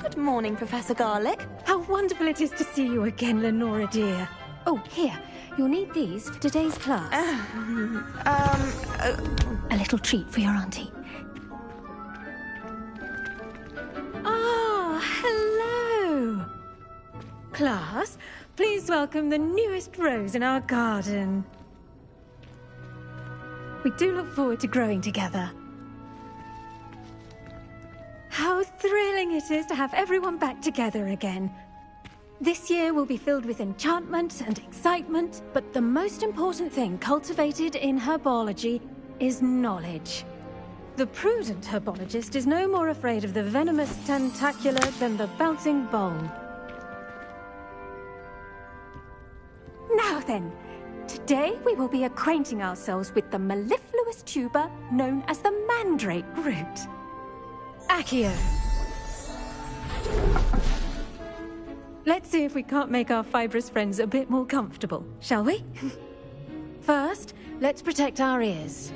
Good morning, Professor Garlick. How wonderful it is to see you again, Lenora dear. Oh, here. You'll need these for today's class. A little treat for your auntie. Ah, hello. Class, please welcome the newest rose in our garden. We do look forward to growing together. How thrilling it is to have everyone back together again. This year will be filled with enchantment and excitement, but the most important thing cultivated in herbology is knowledge. The prudent herbologist is no more afraid of the venomous tentacula than the bouncing bowl. Now then, today we will be acquainting ourselves with the mellifluous tuber known as the mandrake root. Accio. Let's see if we can't make our fibrous friends a bit more comfortable, shall we? First, let's protect our ears.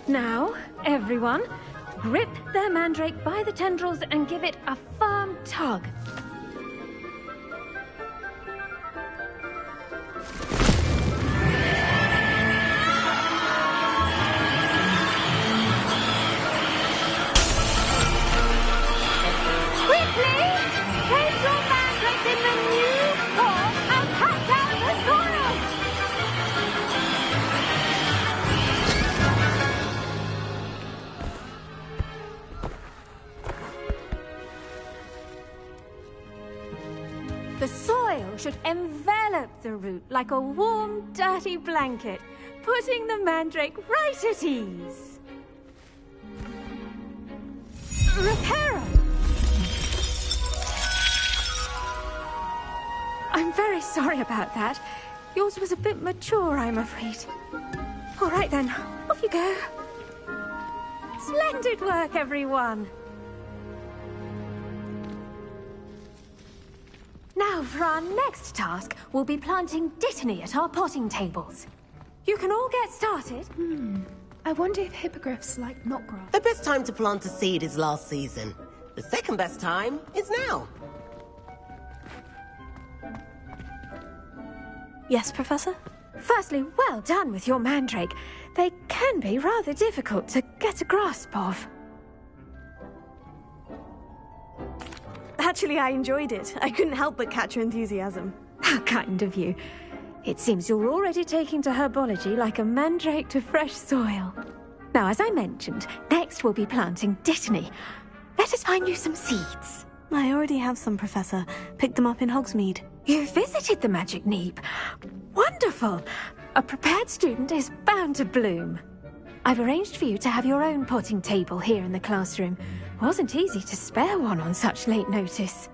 Now, everyone, grip their mandrake by the tendrils and give it a firm tug. The soil should envelop the root like a warm, dirty blanket, putting the mandrake right at ease. Reparo! I'm very sorry about that. Yours was a bit mature, I'm afraid. All right then, off you go. Splendid work, everyone. Now, for our next task, we'll be planting dittany at our potting tables. You can all get started. I wonder if hippogriffs like knotgrass. The best time to plant a seed is last season. The second best time is now. Yes, Professor? Firstly, well done with your mandrake. They can be rather difficult to get a grasp of. Actually, I enjoyed it. I couldn't help but catch your enthusiasm. How kind of you. It seems you're already taking to herbology like a mandrake to fresh soil. Now, as I mentioned, next we'll be planting dittany. Let us find you some seeds. I already have some, Professor. Picked them up in Hogsmeade. You visited the Magic Neep. Wonderful! A prepared student is bound to bloom. I've arranged for you to have your own potting table here in the classroom. Wasn't easy to spare one on such late notice.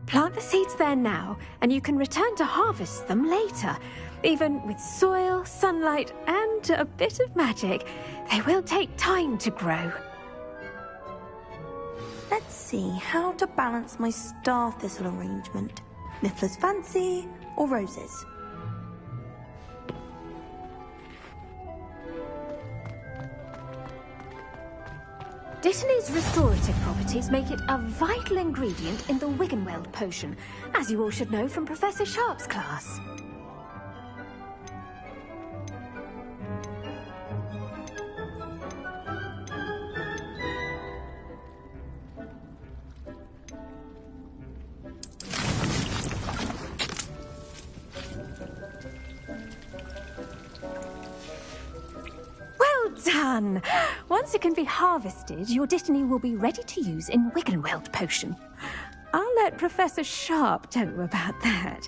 Plant the seeds there now, and you can return to harvest them later. Even with soil, sunlight, and a bit of magic, they will take time to grow. Let's see how to balance my star thistle arrangement. Mifflin's fancy or roses? Dittany's restorative properties make it a vital ingredient in the Wiggenweld potion, as you all should know from Professor Sharp's class. Done! Once it can be harvested, your dittany will be ready to use in Wiggenweld potion. I'll let Professor Sharp tell you about that.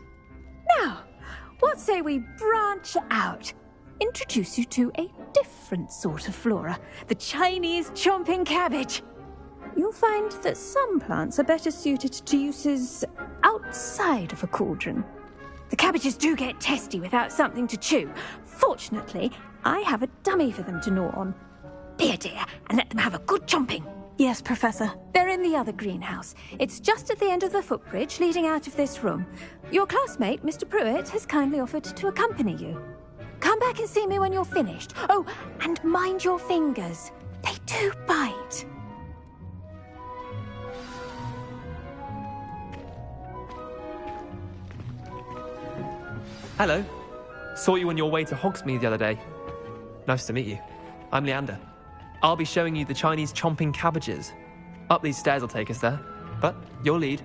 Now, what say we branch out? Introduce you to a different sort of flora, the Chinese chomping cabbage. You'll find that some plants are better suited to uses outside of a cauldron. The cabbages do get testy without something to chew. Fortunately, I have a dummy for them to gnaw on. Be a dear and let them have a good chomping. Yes, Professor. They're in the other greenhouse. It's just at the end of the footbridge leading out of this room. Your classmate, Mr. Pruitt, has kindly offered to accompany you. Come back and see me when you're finished. Oh, and mind your fingers. They do bite. Hello. Saw you on your way to Hogsmeade the other day. Nice to meet you. I'm Leander. I'll be showing you the Chinese chomping cabbages. Up these stairs will take us there, but you'll lead.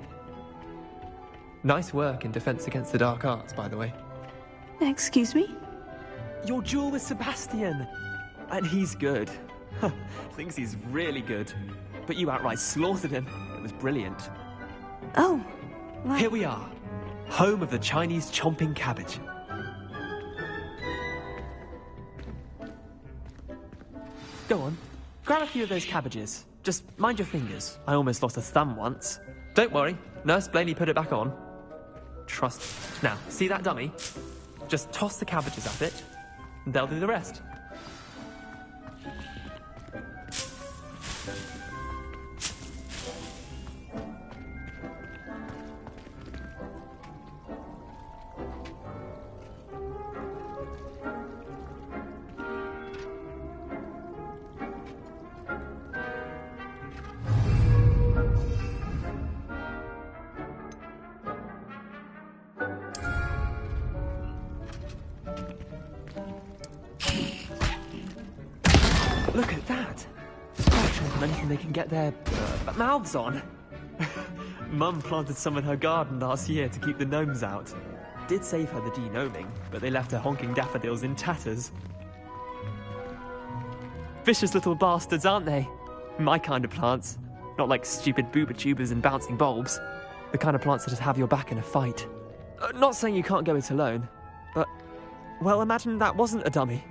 Nice work in Defense Against the Dark Arts, by the way. Excuse me? Your duel with Sebastian! And he's good. Thinks he's really good. But you outright slaughtered him. It was brilliant. Oh, right. Here we are. Home of the Chinese chomping cabbage. Go on. Grab a few of those cabbages. Just mind your fingers. I almost lost a thumb once. Don't worry. Nurse Blaney put it back on. Trust me. Now, see that dummy? Just toss the cabbages at it, and they'll do the rest. Look at that! Scratching them anything they can get their mouths on. Mum planted some in her garden last year to keep the gnomes out. Did save her the de-gnoming, but they left her honking daffodils in tatters. Vicious little bastards, aren't they? My kind of plants. Not like stupid booba tubers and bouncing bulbs. The kind of plants that just have your back in a fight. Not saying you can't go it alone, but, well, imagine that wasn't a dummy.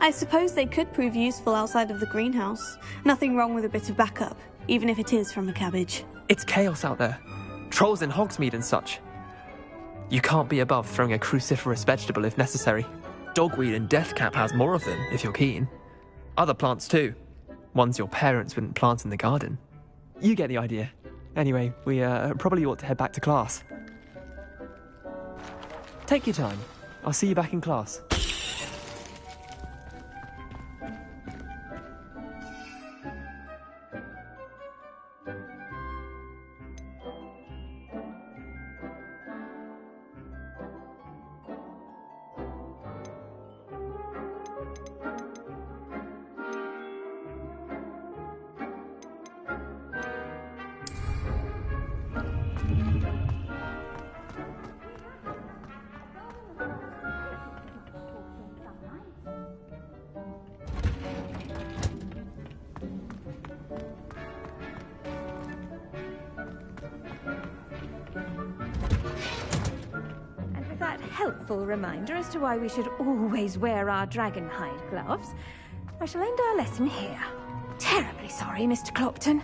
I suppose they could prove useful outside of the greenhouse. Nothing wrong with a bit of backup, even if it is from a cabbage. It's chaos out there. Trolls in Hogsmeade and such. You can't be above throwing a cruciferous vegetable if necessary. Dogweed and deathcap has more of them, if you're keen. Other plants too. Ones your parents wouldn't plant in the garden. You get the idea. Anyway, we probably ought to head back to class. Take your time. I'll see you back in class. Helpful reminder as to why we should always wear our dragon hide gloves, I shall end our lesson here. Terribly sorry, Mr. Clopton.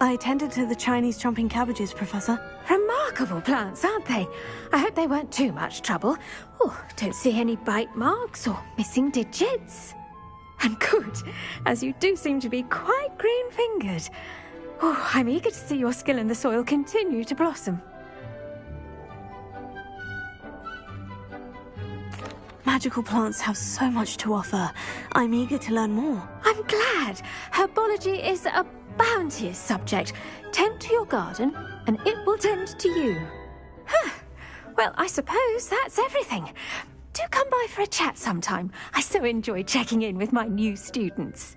I attended to the Chinese chomping cabbages, Professor. Remarkable plants, aren't they? I hope they weren't too much trouble. Oh, don't see any bite marks or missing digits. And good, as you do seem to be quite green-fingered. Oh, I'm eager to see your skill in the soil continue to blossom. Magical plants have so much to offer. I'm eager to learn more. I'm glad. Herbology is a bounteous subject. Tend to your garden, and it will tend to you. Huh. Well, I suppose that's everything. Do come by for a chat sometime. I so enjoy checking in with my new students.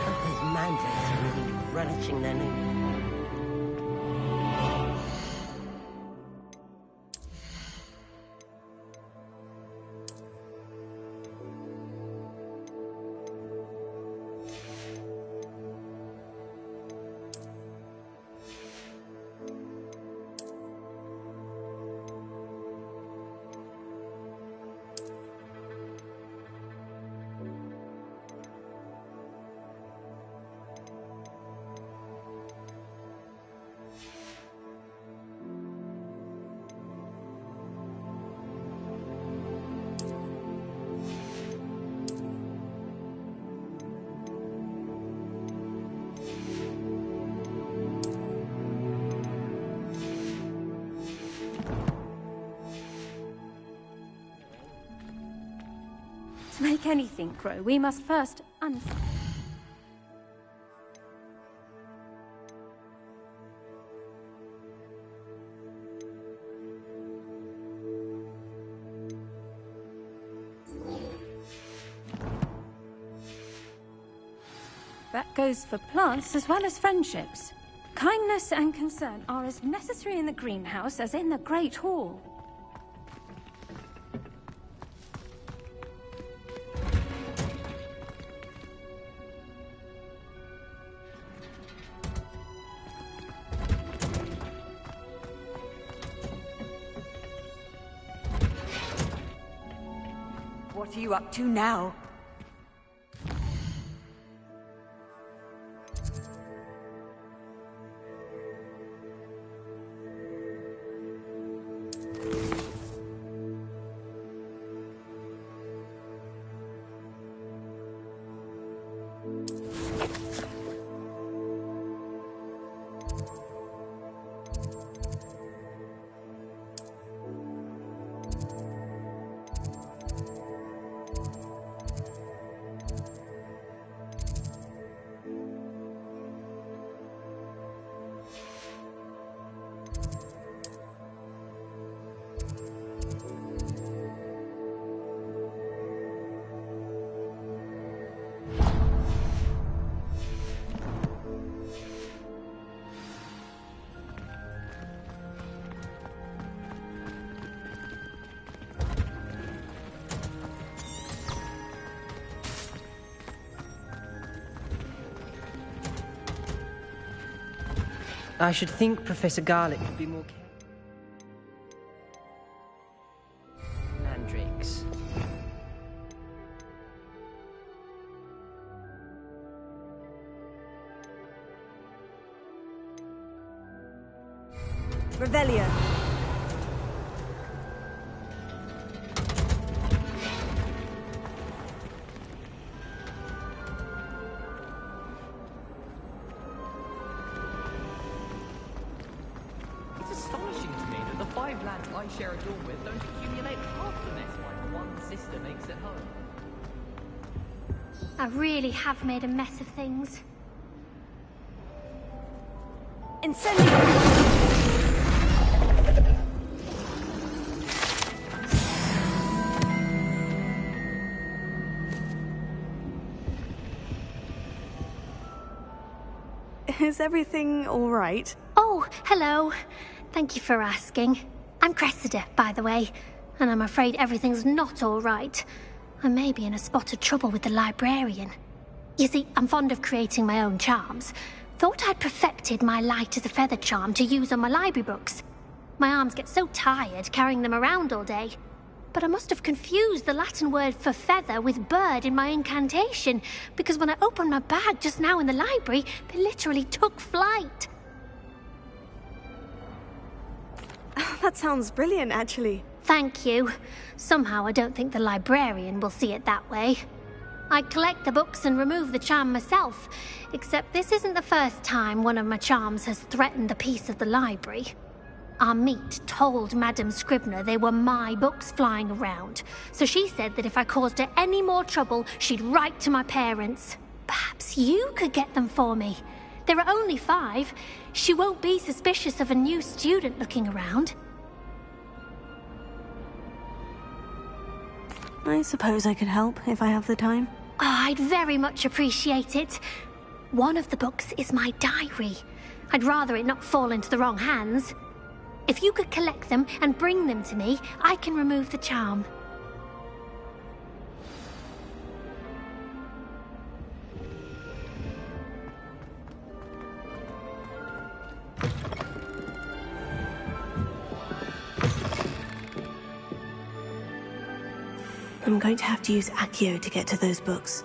Those mandrakes are really relishing their new... To make anything grow, we must first That goes for plants as well as friendships. Kindness and concern are as necessary in the greenhouse as in the Great Hall. What are you up to now? I should think Professor Garlick could be more Mandrakes. Revelio. I share a dorm with don't accumulate half the mess like one sister makes at home. I really have made a mess of things. Incendio! Is everything all right? Oh, hello. Thank you for asking. I'm Cressida, by the way, and I'm afraid everything's not all right. I may be in a spot of trouble with the librarian. You see, I'm fond of creating my own charms. Thought I'd perfected my light as a feather charm to use on my library books. My arms get so tired carrying them around all day. But I must have confused the Latin word for feather with bird in my incantation, because when I opened my bag just now in the library, they literally took flight. That sounds brilliant, actually. Thank you. Somehow I don't think the librarian will see it that way. I collect the books and remove the charm myself, except this isn't the first time one of my charms has threatened the peace of the library. Our meet told Madame Scribner they were my books flying around, so she said that if I caused her any more trouble, she'd write to my parents. Perhaps you could get them for me. There are only 5. She won't be suspicious of a new student looking around. I suppose I could help if I have the time. Oh, I'd very much appreciate it. One of the books is my diary. I'd rather it not fall into the wrong hands. If you could collect them and bring them to me, I can remove the charm. I'm going to have to use Accio to get to those books.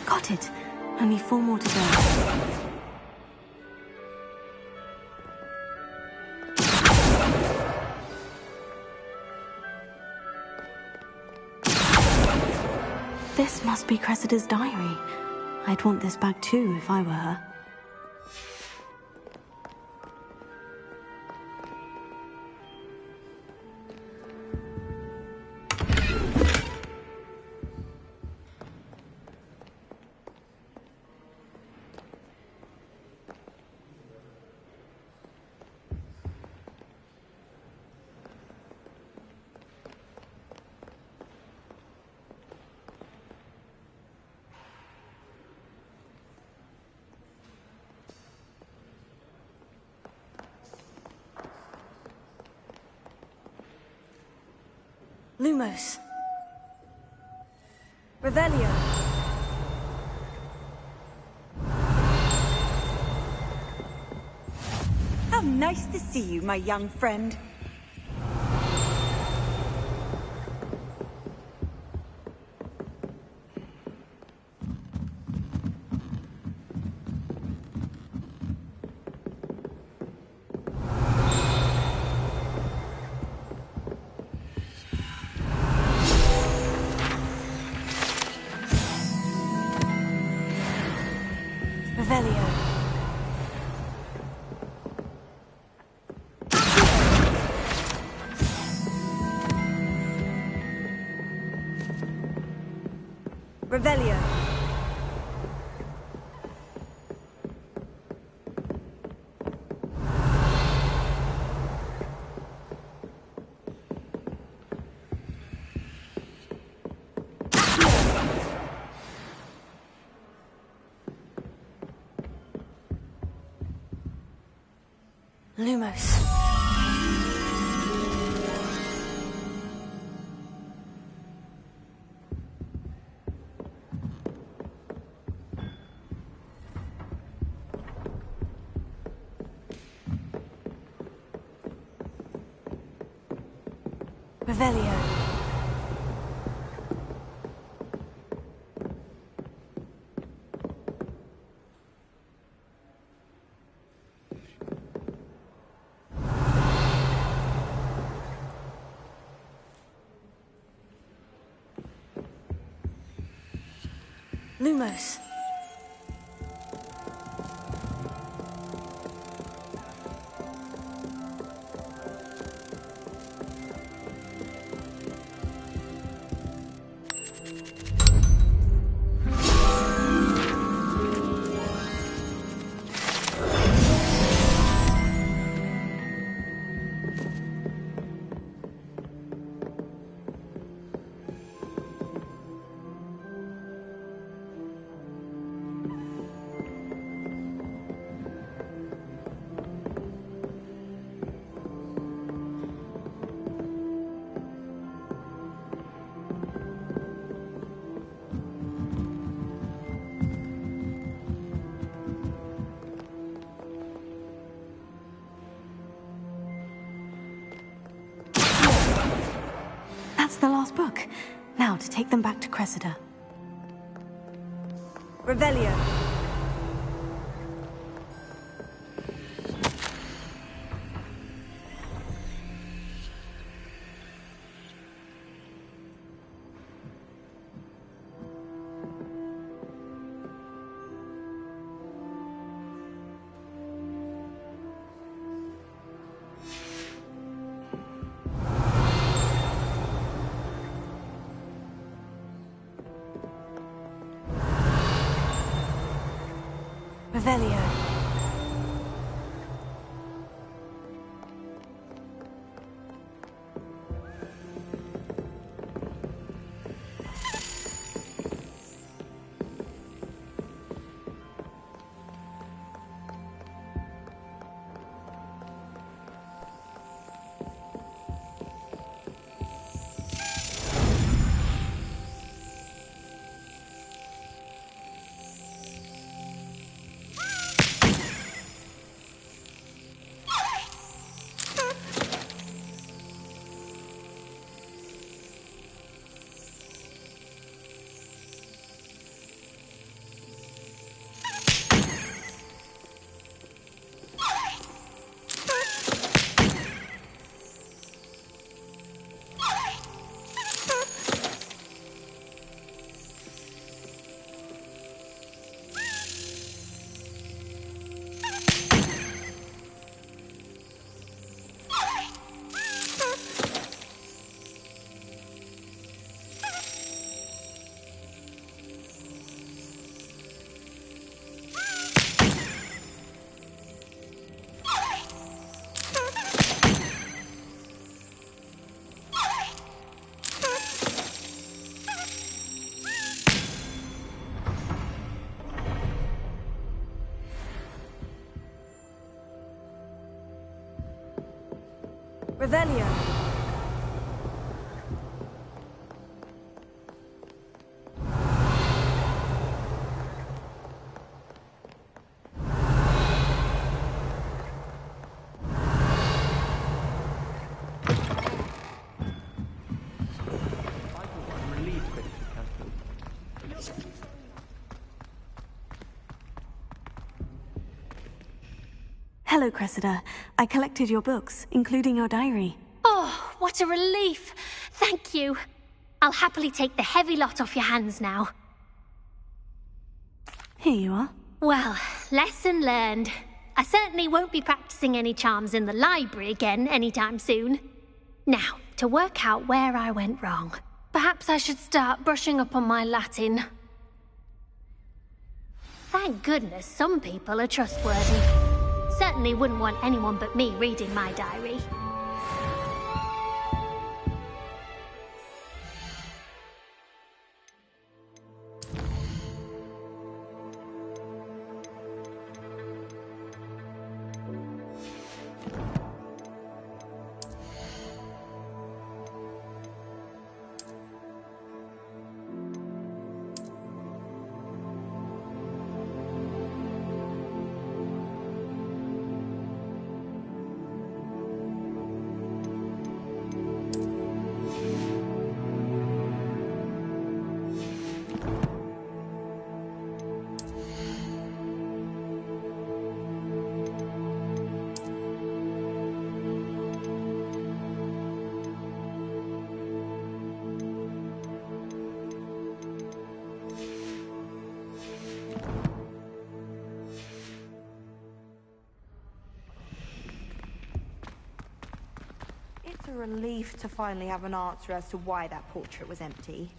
Got it. Only 4 more to go. This must be Cressida's diary. I'd want this back too if I were her. Lumos. Revelio. How nice to see you, my young friend. Revelio. Revelio. Lumos. Revelio. Lumos. That's the last book. Now to take them back to Cressida. Revelio. Revelio. Revelio. Hello, Cressida. I collected your books, including your diary. Oh, what a relief. Thank you. I'll happily take the heavy lot off your hands now. Here you are. Well, lesson learned. I certainly won't be practicing any charms in the library again anytime soon. Now, to work out where I went wrong. Perhaps I should start brushing up on my Latin. Thank goodness some people are trustworthy. Certainly wouldn't want anyone but me reading my diary. It's a relief to finally have an answer as to why that portrait was empty.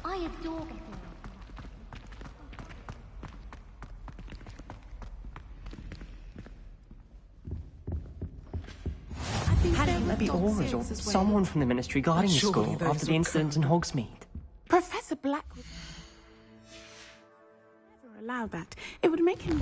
I adore getting Hadn't it be Aurors or someone from the Ministry guarding the school after the incident in Hogsmeade? Professor Black would never allow that. It would make him...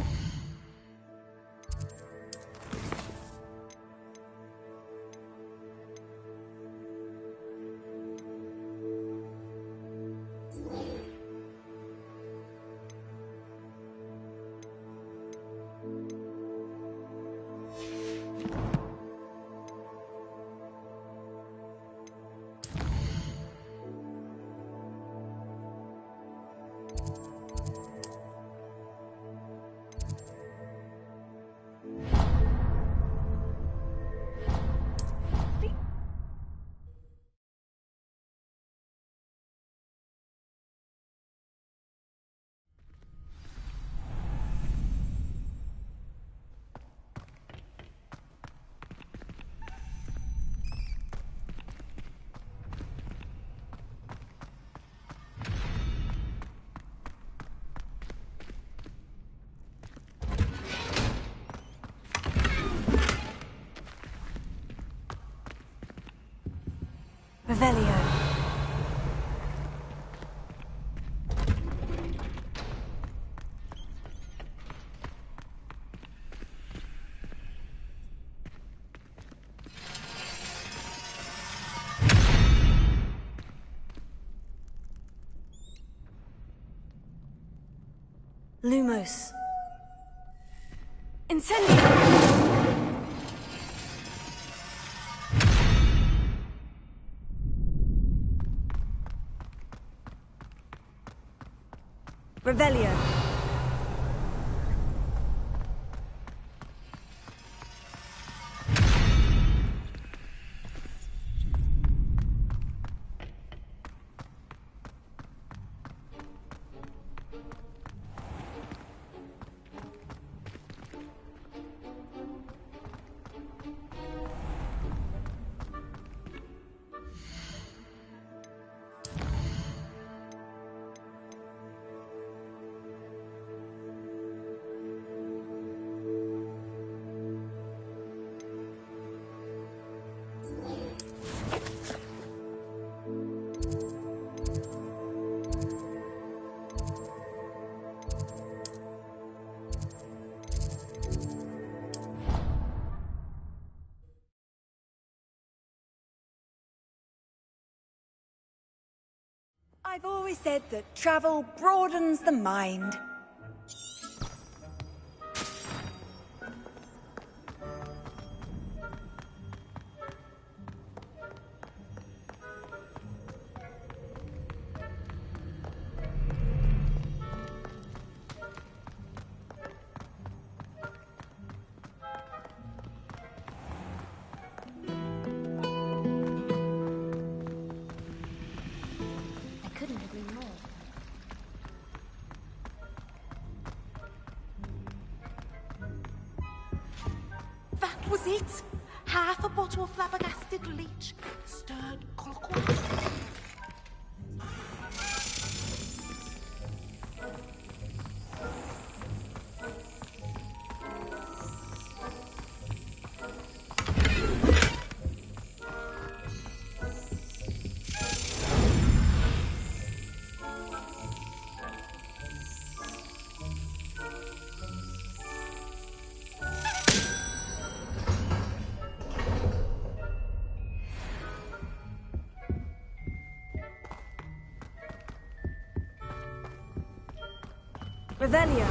Revelio. Lumos. Incendio! Revelio. I've always said that travel broadens the mind. That was it! Half a bottle of flabbergasted leech, stirred clockwork. Revelio.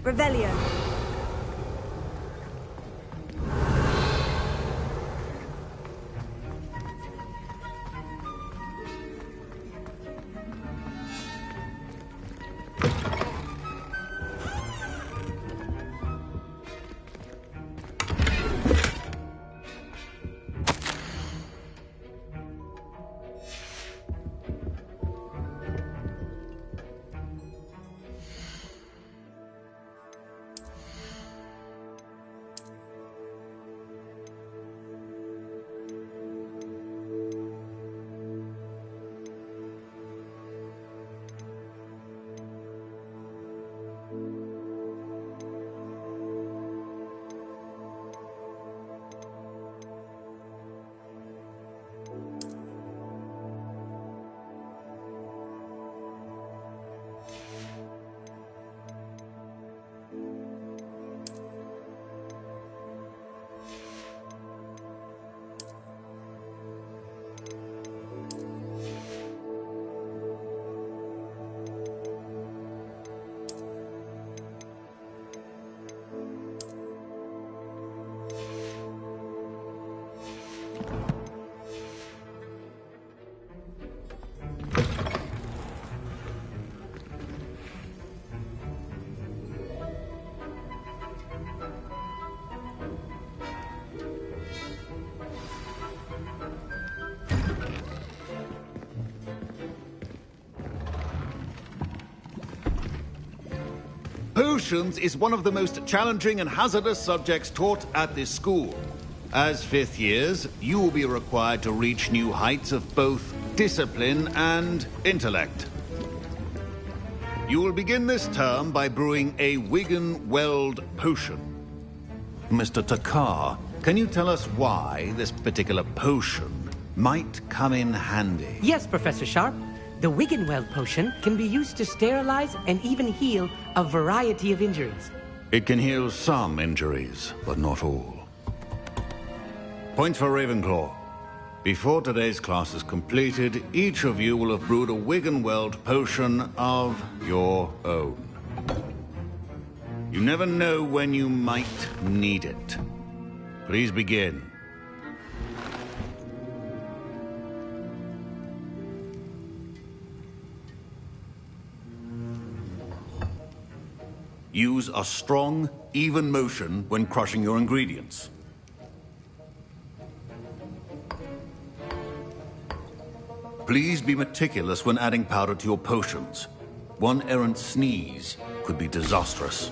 Revelio. Potions is one of the most challenging and hazardous subjects taught at this school. As fifth years, you will be required to reach new heights of both discipline and intellect. You will begin this term by brewing a Wiggenweld potion. Mr. Takar, can you tell us why this particular potion might come in handy? Yes, Professor Sharp. The Wiggenweld potion can be used to sterilize and even heal a variety of injuries. It can heal some injuries, but not all. Point for Ravenclaw. Before today's class is completed, each of you will have brewed a Wiggenweld potion of your own. You never know when you might need it. Please begin. Use a strong, even motion when crushing your ingredients. Please be meticulous when adding powder to your potions. One errant sneeze could be disastrous.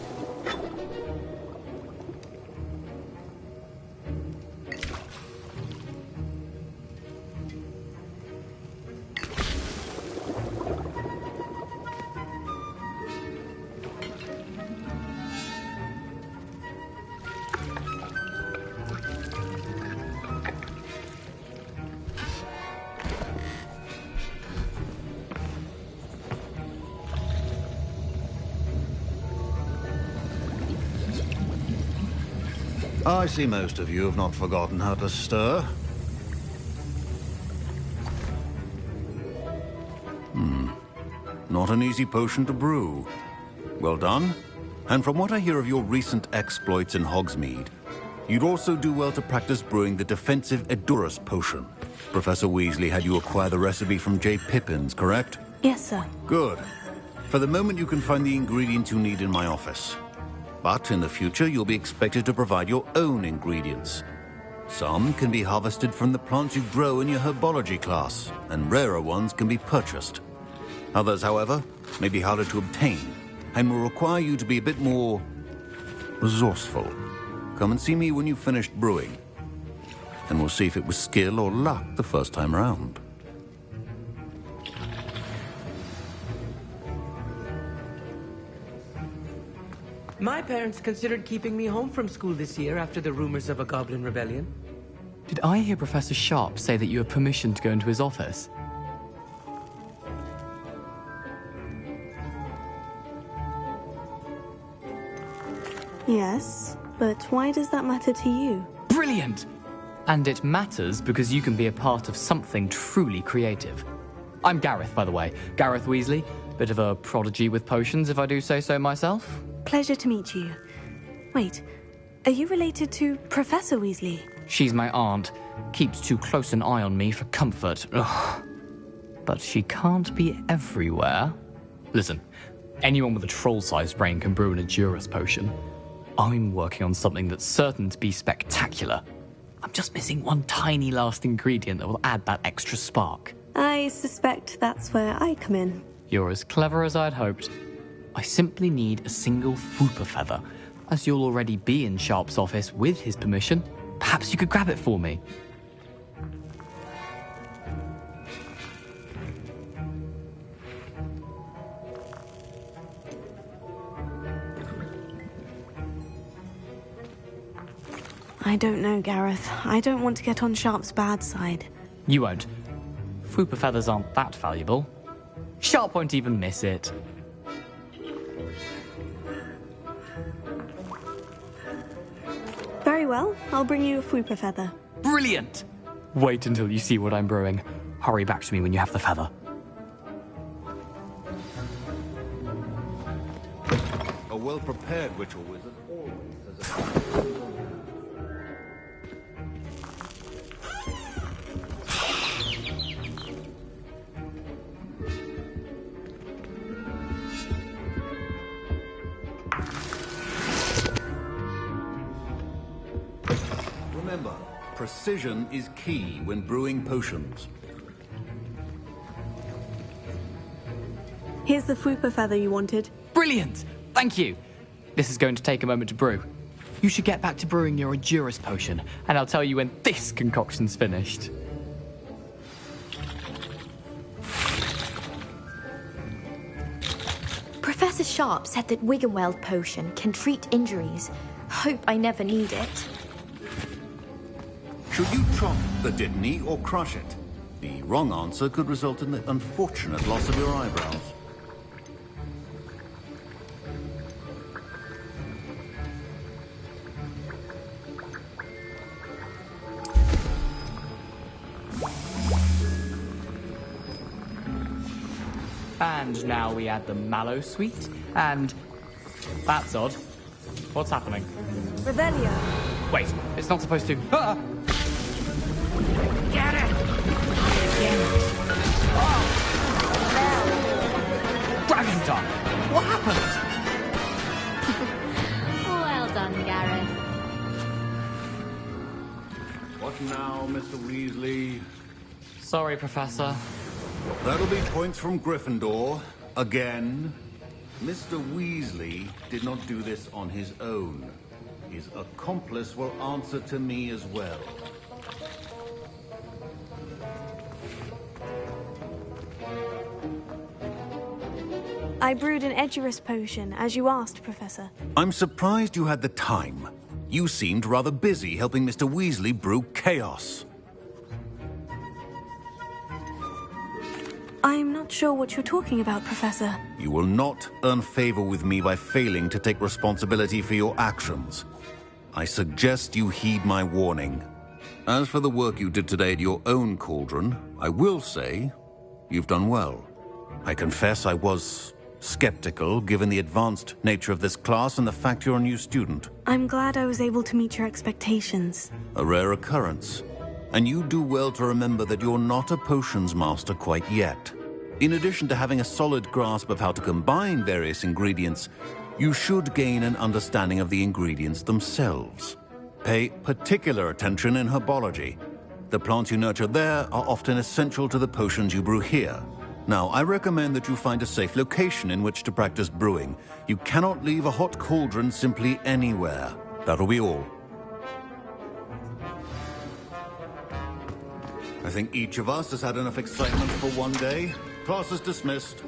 I see most of you have not forgotten how to stir. Not an easy potion to brew. Well done. And from what I hear of your recent exploits in Hogsmeade, you'd also do well to practice brewing the defensive Edurus potion. Professor Weasley had you acquire the recipe from J. Pippin's, correct? Yes, sir. Good. For the moment, you can find the ingredients you need in my office. But in the future, you'll be expected to provide your own ingredients. Some can be harvested from the plants you grow in your herbology class, and rarer ones can be purchased. Others, however, may be harder to obtain, and will require you to be a bit more resourceful. Come and see me when you've finished brewing, and we'll see if it was skill or luck the first time around. My parents considered keeping me home from school this year after the rumors of a goblin rebellion. Did I hear Professor Sharp say that you have permission to go into his office? Yes, but why does that matter to you? Brilliant! And it matters because you can be a part of something truly creative. I'm Gareth, by the way. Gareth Weasley. Bit of a prodigy with potions, if I do say so myself. Pleasure to meet you. Wait, are you related to Professor Weasley? She's my aunt. Keeps too close an eye on me for comfort. Ugh. But she can't be everywhere. Listen, anyone with a troll-sized brain can brew an Edurus potion. I'm working on something that's certain to be spectacular. I'm just missing one tiny last ingredient that will add that extra spark. I suspect that's where I come in. You're as clever as I'd hoped. I simply need a single Fooper feather. As you'll already be in Sharp's office with his permission, perhaps you could grab it for me. I don't know, Gareth. I don't want to get on Sharp's bad side. You won't. Fooper feathers aren't that valuable. Sharp won't even miss it. Very well. I'll bring you a Fooper feather. Brilliant! Wait until you see what I'm brewing. Hurry back to me when you have the feather. A well-prepared ritual wizard always has a... Remember, precision is key when brewing potions. Here's the Fooper feather you wanted. Brilliant! Thank you! This is going to take a moment to brew. You should get back to brewing your Edurus potion, and I'll tell you when this concoction's finished. Professor Sharp said that Wiggenweld potion can treat injuries. Hope I never need it. Should you chop the Dittany or crush it? The wrong answer could result in the unfortunate loss of your eyebrows. And now we add the mallow sweet, and... That's odd. What's happening? Revelio. Wait, it's not supposed to... Ah! Get it! Dragon Tongue! What happened? Well done, Gareth. What now, Mr. Weasley? Sorry, Professor. That'll be points from Gryffindor. Again. Mr. Weasley did not do this on his own. His accomplice will answer to me as well. I brewed an Edurus potion, as you asked, Professor. I'm surprised you had the time. You seemed rather busy helping Mr. Weasley brew chaos. I'm not sure what you're talking about, Professor. You will not earn favor with me by failing to take responsibility for your actions. I suggest you heed my warning. As for the work you did today at your own cauldron, I will say you've done well. I confess I was skeptical, given the advanced nature of this class and the fact you're a new student. I'm glad I was able to meet your expectations. A rare occurrence. And you do well to remember that you're not a potions master quite yet. In addition to having a solid grasp of how to combine various ingredients, you should gain an understanding of the ingredients themselves. Pay particular attention in herbology. The plants you nurture there are often essential to the potions you brew here. Now, I recommend that you find a safe location in which to practice brewing. You cannot leave a hot cauldron simply anywhere. That'll be all. I think each of us has had enough excitement for one day. Class is dismissed.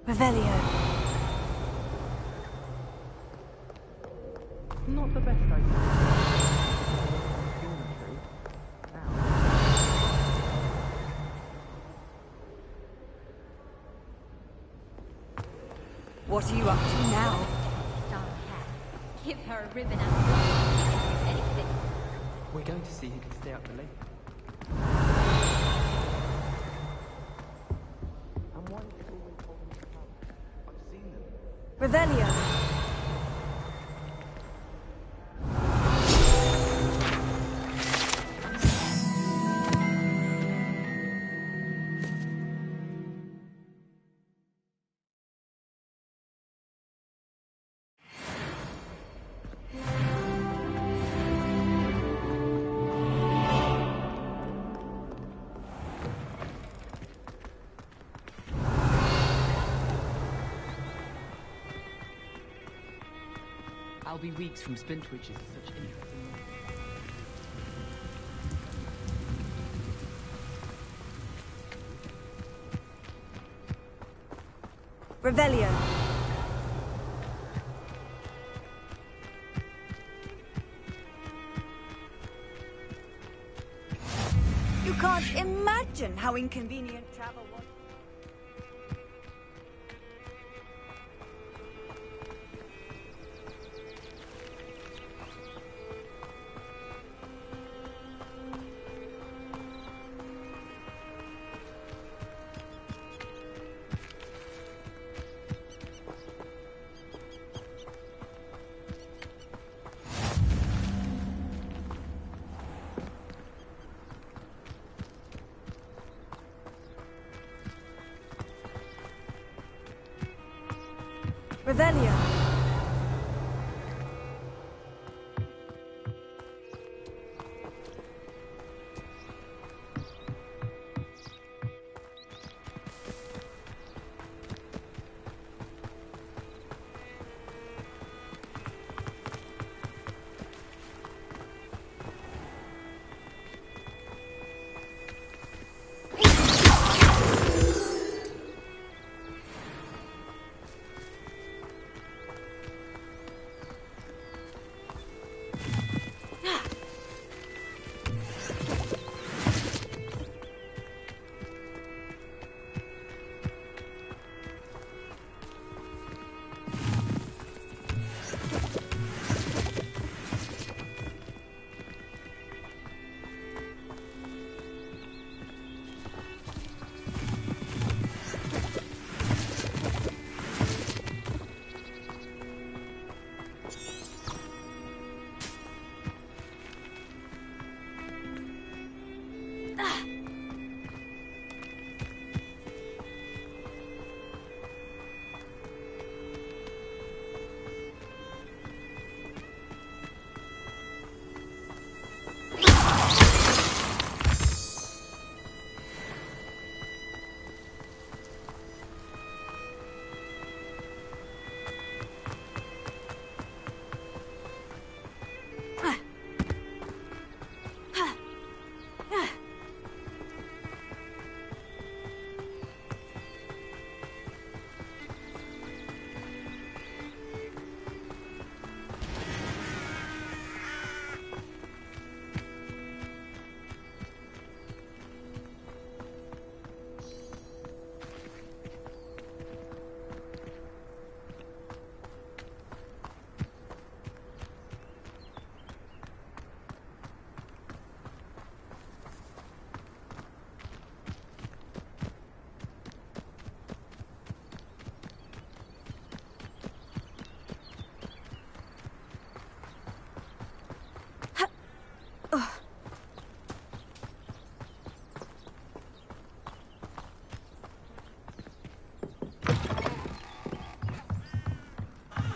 Revelio. Not the best idea. What are you up to now? Give her a ribbon and anything. We're going to see who can stay up the late. And why is it always holding the flowers? I've seen them. Revelio. I'll be weeks from Splintwitches is such interesting. Revelio. You can't imagine how inconvenient travel was. Revelio.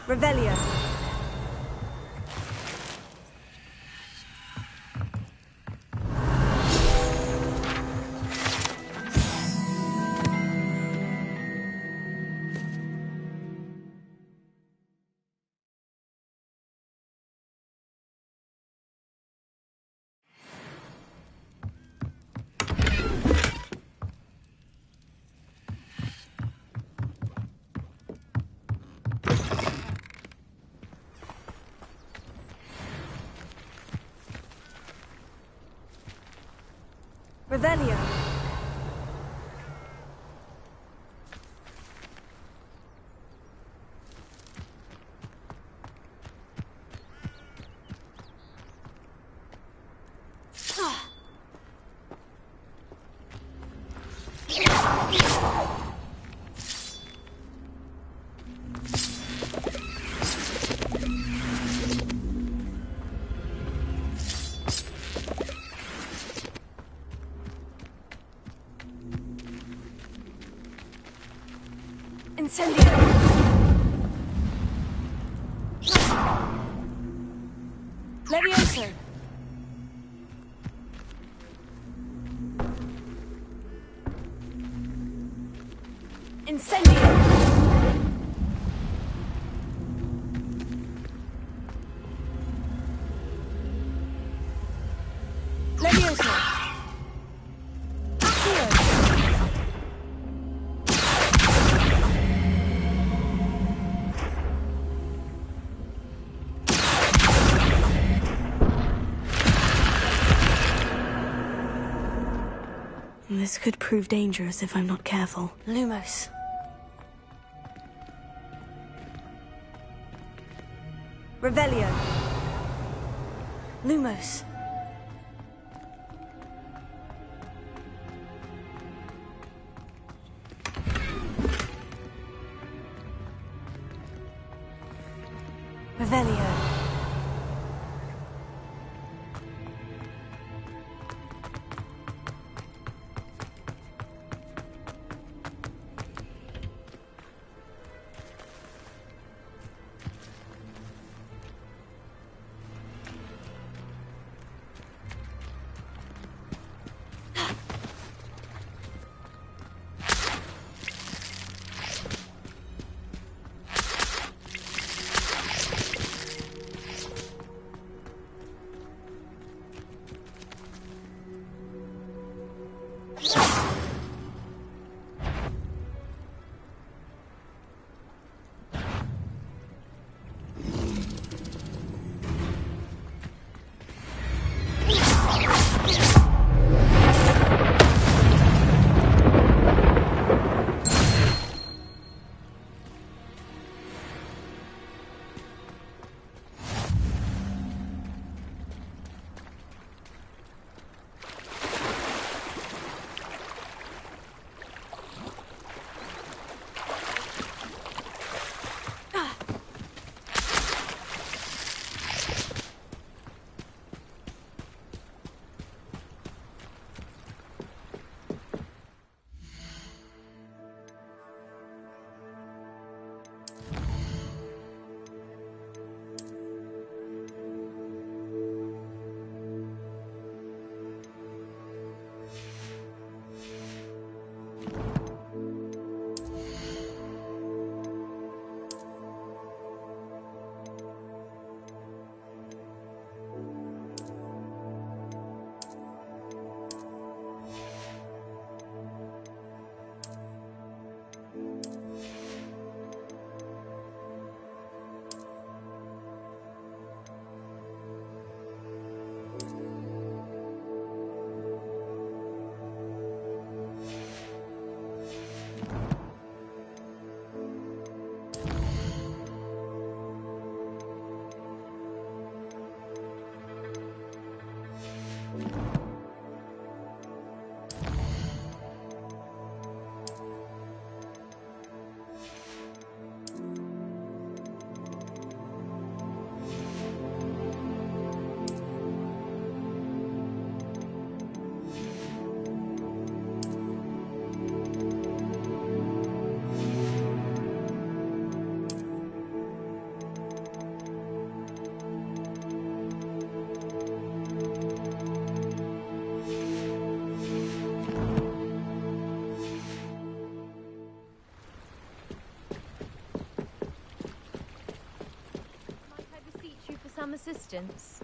Revelio. Revelio. Incendio. Levioso. Incendio. Levioso. This could prove dangerous if I'm not careful. Lumos. Revelio. Lumos. Revelio. assistance.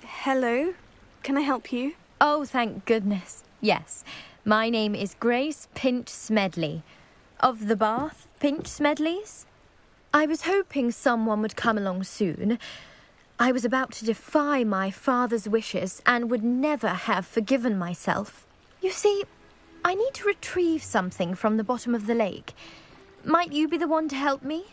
Hello? Can I help you? Oh, thank goodness. Yes. My name is Grace Pinch Smedley. Of the Bath Pinch Smedleys? I was hoping someone would come along soon. I was about to defy my father's wishes and would never have forgiven myself. You see, I need to retrieve something from the bottom of the lake. Might you be the one to help me?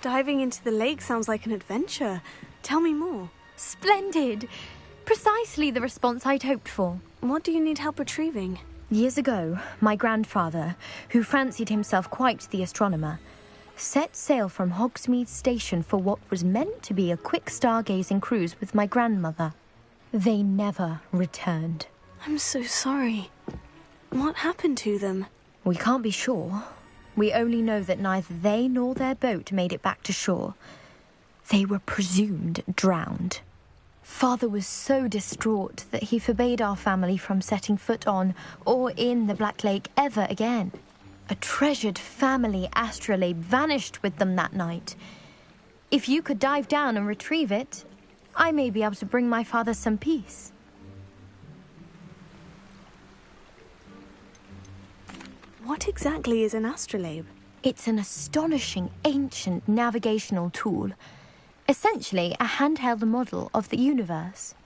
Diving into the lake sounds like an adventure. Tell me more. Splendid! Precisely the response I'd hoped for. What do you need help retrieving? Years ago, my grandfather, who fancied himself quite the astronomer, set sail from Hogsmeade Station for what was meant to be a quick stargazing cruise with my grandmother. They never returned. I'm so sorry. What happened to them? We can't be sure. We only know that neither they nor their boat made it back to shore. They were presumed drowned. Father was so distraught that he forbade our family from setting foot on or in the Black Lake ever again. A treasured family astrolabe vanished with them that night. If you could dive down and retrieve it, I may be able to bring my father some peace. What exactly is an astrolabe? It's an astonishing ancient navigational tool. Essentially a handheld model of the universe.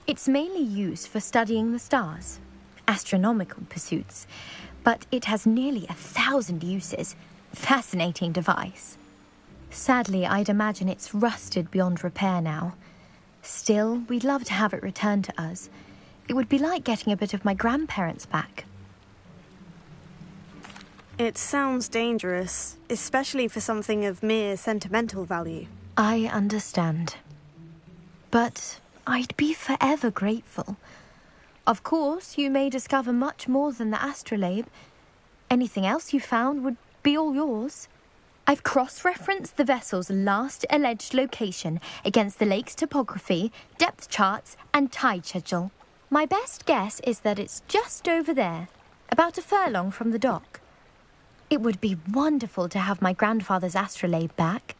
It's mainly used for studying the stars, astronomical pursuits, but it has nearly 1,000 uses. Fascinating device. Sadly, I'd imagine it's rusted beyond repair now. Still, we'd love to have it returned to us. It would be like getting a bit of my grandparents back. It sounds dangerous, especially for something of mere sentimental value. I understand. But I'd be forever grateful. Of course, you may discover much more than the astrolabe. Anything else you found would be all yours. I've cross-referenced the vessel's last alleged location against the lake's topography, depth charts, and tide schedule. My best guess is that it's just over there, about a furlong from the dock. It would be wonderful to have my grandfather's astrolabe back.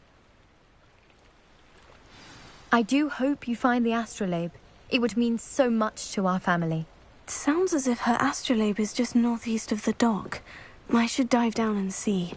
I do hope you find the astrolabe. It would mean so much to our family. It sounds as if her astrolabe is just northeast of the dock. I should dive down and see.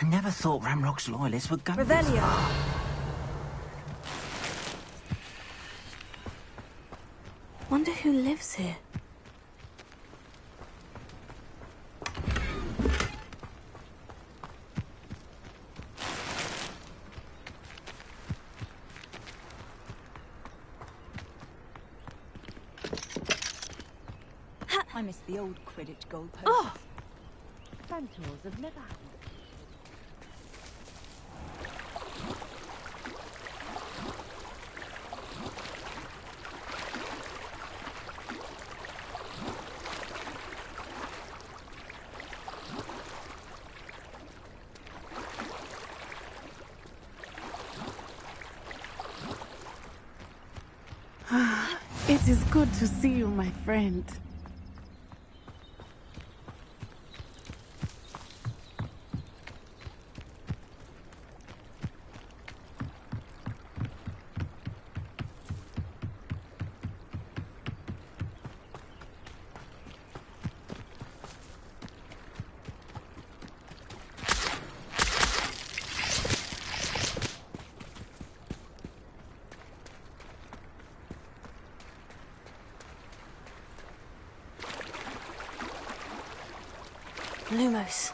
I never thought Ramrock's loyalists would go... Revelio! Wonder who lives here. I miss the old Quidditch goalpost. Oh! Centaurs have never happened. It is good to see you, my friend. Lumos.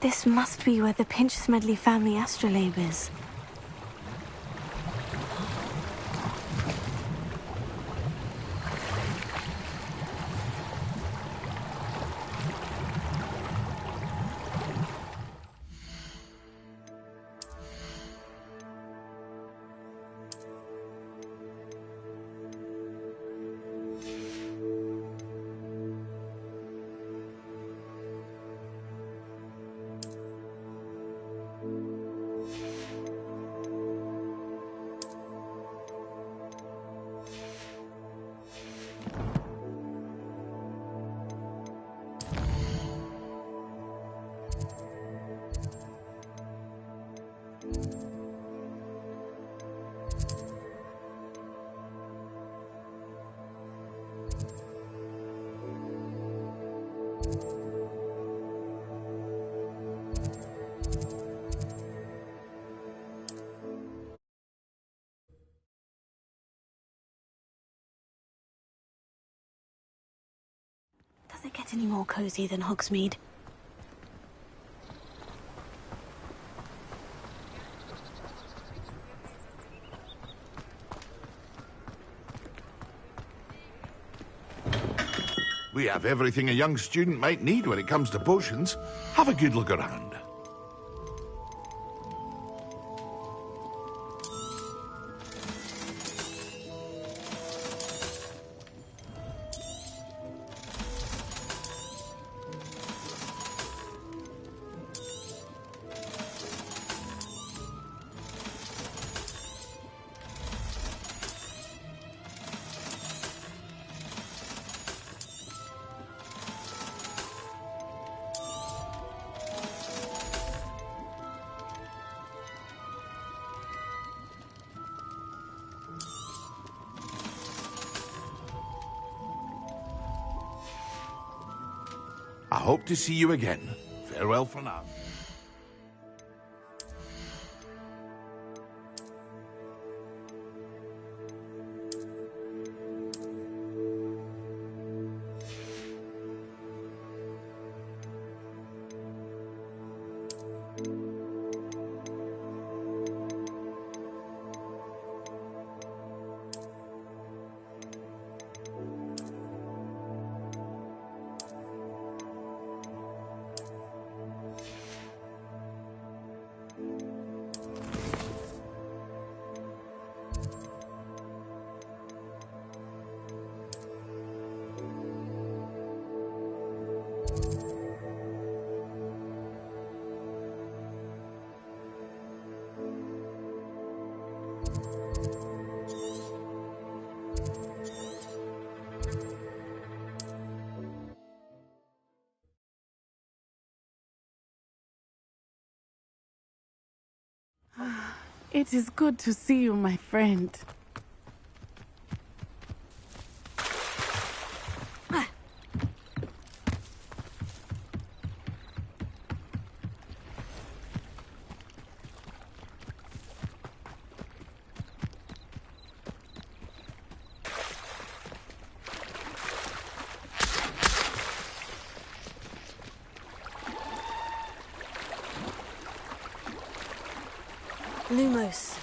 This must be where the Pinch-Smedley family astrolabe is. Does it get any more cozy than Hogsmeade? We have everything a young student might need when it comes to potions. Have a good look around. I hope to see you again. Farewell for now. It is good to see you, my friend. Lumos.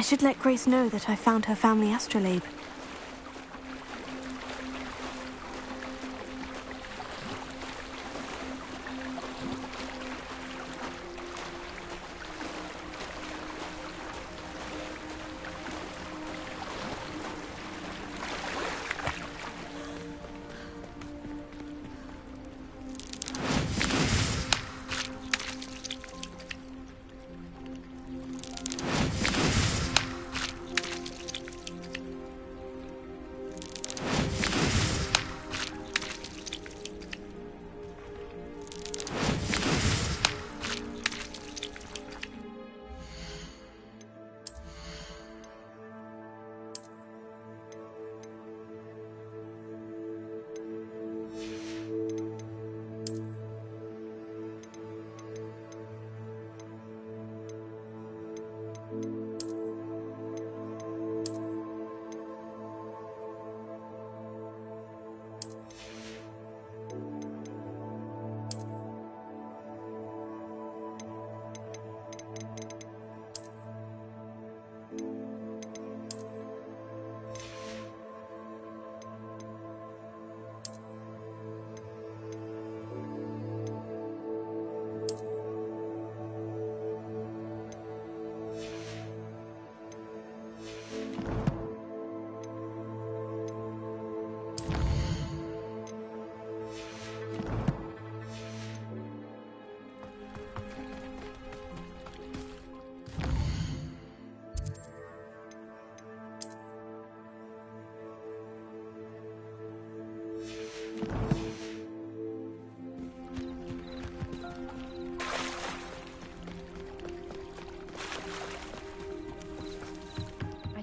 I should let Grace know that I found her family astrolabe.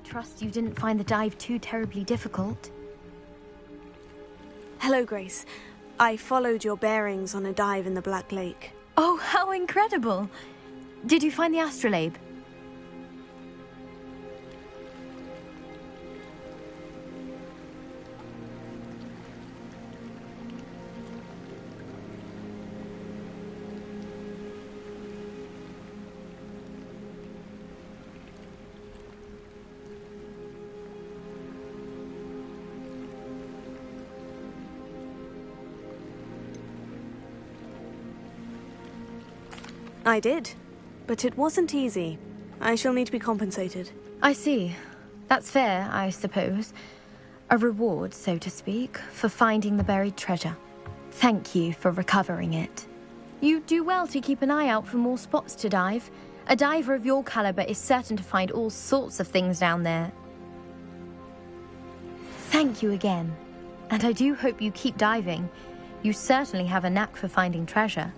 Trust you didn't find the dive too terribly difficult. Hello, Grace. I followed your bearings on a dive in the Black Lake. Oh, how incredible! Did you find the astrolabe? I did, but it wasn't easy. I shall need to be compensated. I see. That's fair, I suppose. A reward, so to speak, for finding the buried treasure. Thank you for recovering it. You do well to keep an eye out for more spots to dive. A diver of your caliber is certain to find all sorts of things down there. Thank you again. And I do hope you keep diving. You certainly have a knack for finding treasure.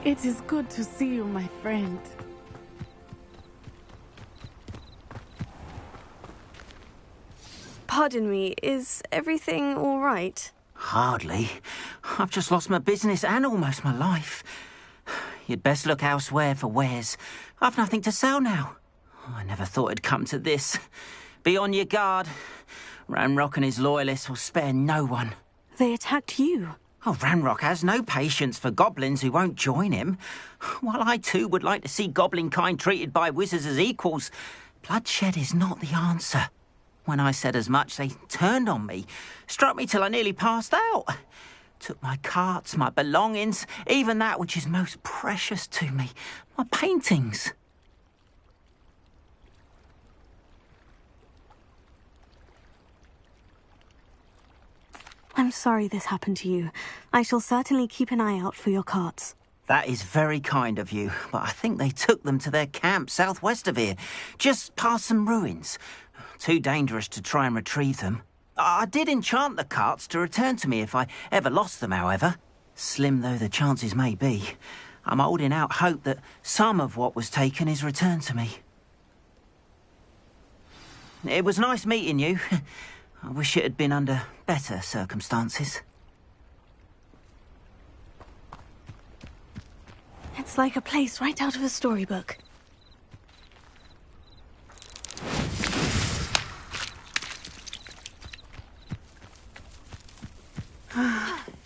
It is good to see you, my friend. Pardon me, is everything all right? Hardly. I've just lost my business and almost my life. You'd best look elsewhere for wares. I've nothing to sell now. I never thought it'd come to this. Be on your guard. Ranrock and his loyalists will spare no one. They attacked you. Oh, Ranrock has no patience for goblins who won't join him. While I too would like to see goblin kind treated by wizards as equals, bloodshed is not the answer. When I said as much, they turned on me, struck me till I nearly passed out. Took my carts, my belongings, even that which is most precious to me, my paintings. I'm sorry this happened to you. I shall certainly keep an eye out for your carts. That is very kind of you, but I think they took them to their camp southwest of here, just past some ruins. Too dangerous to try and retrieve them. I did enchant the carts to return to me if I ever lost them, however. Slim though the chances may be, I'm holding out hope that some of what was taken is returned to me. It was nice meeting you. I wish it had been under better circumstances. It's like a place right out of a storybook.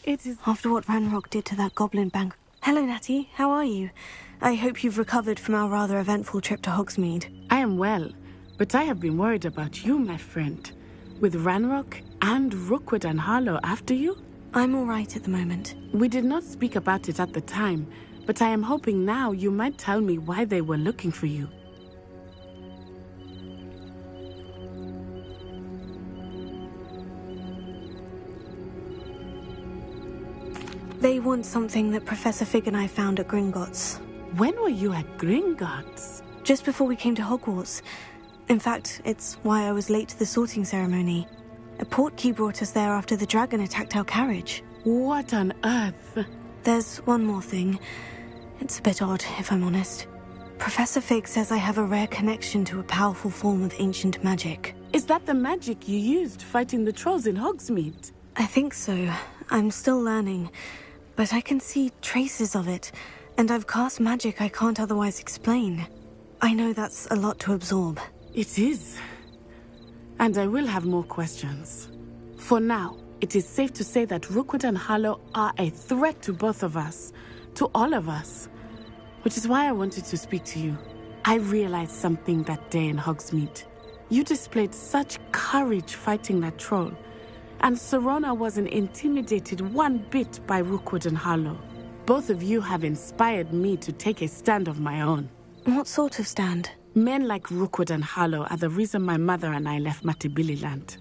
It is... After what Ranrock did to that goblin bank... Hello, Natty. How are you? I hope you've recovered from our rather eventful trip to Hogsmeade. I am well, but I have been worried about you, my friend. With Ranrock and Rookwood and Harlow after you? I'm all right at the moment. We did not speak about it at the time, but I am hoping now you might tell me why they were looking for you. They want something that Professor Fig and I found at Gringotts. When were you at Gringotts? Just before we came to Hogwarts. In fact, it's why I was late to the sorting ceremony. A portkey brought us there after the dragon attacked our carriage. What on earth? There's one more thing. It's a bit odd, if I'm honest. Professor Fig says I have a rare connection to a powerful form of ancient magic. Is that the magic you used fighting the trolls in Hogsmeade? I think so. I'm still learning. But I can see traces of it, and I've cast magic I can't otherwise explain. I know that's a lot to absorb. It is. And I will have more questions. For now, it is safe to say that Rookwood and Harlow are a threat to both of us. To all of us. Which is why I wanted to speak to you. I realized something that day in Hogsmeade. You displayed such courage fighting that troll. And Serona wasn't intimidated one bit by Rookwood and Harlow. Both of you have inspired me to take a stand of my own. What sort of stand? Men like Rookwood and Harlow are the reason my mother and I left Matibili-land.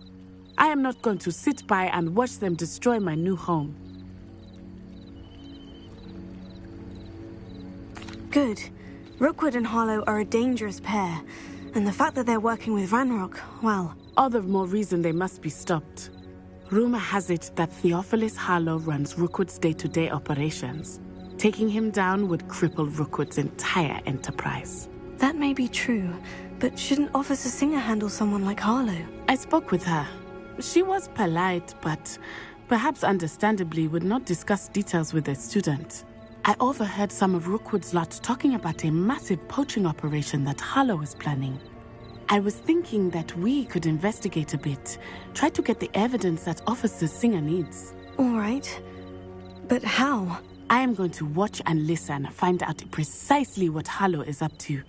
I am not going to sit by and watch them destroy my new home. Good. Rookwood and Harlow are a dangerous pair, and the fact that they're working with Ranrock, well... All the more reason they must be stopped. Rumor has it that Theophilus Harlow runs Rookwood's day-to-day operations. Taking him down would cripple Rookwood's entire enterprise. That may be true, but shouldn't Officer Singer handle someone like Harlow? I spoke with her. She was polite, but perhaps understandably would not discuss details with a student. I overheard some of Rookwood's lot talking about a massive poaching operation that Harlow is planning. I was thinking that we could investigate a bit, try to get the evidence that Officer Singer needs. All right. But how? I am going to watch and listen, find out precisely what Harlow is up to.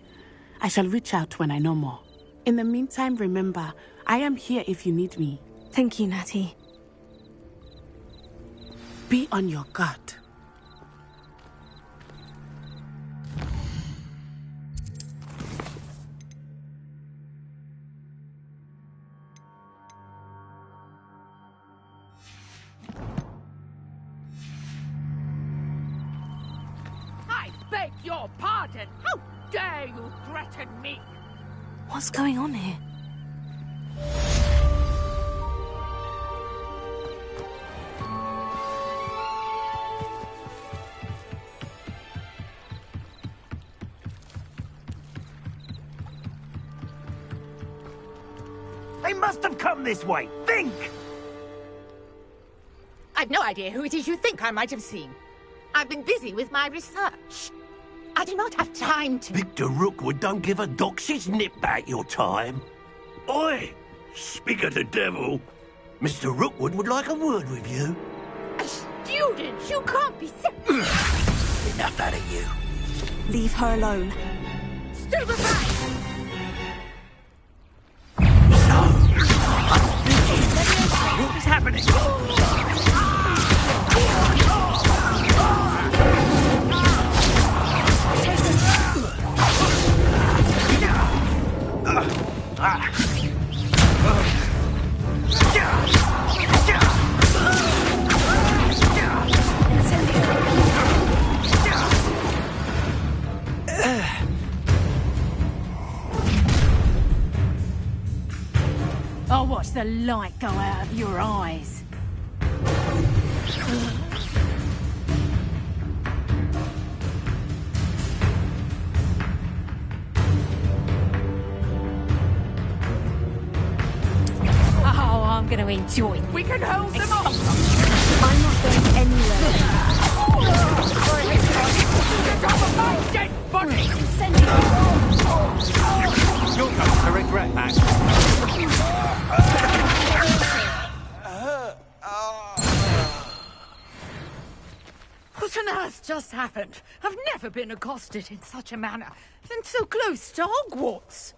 I shall reach out when I know more. In the meantime, remember, I am here if you need me. Thank you, Natty. Be on your guard. Beg your pardon! How dare you threaten me? What's going on here? They must have come this way! Think! I've no idea who it is you think I might have seen. I've been busy with my research. I do not have time to... Victor Rookwood don't give a doxy's nip back your time. Oi! Speak of the devil. Mr. Rookwood would like a word with you. A student? You can't be... Enough out of you. Leave her alone. Stupefy! What is happening? I'll watch the light go out of your eyes. Oh, I'm going to enjoy this. We can hold them off! I'm not going anywhere. My dead body! You'll come to regret that. What on earth just happened? I've never been accosted in such a manner. And so close to Hogwarts.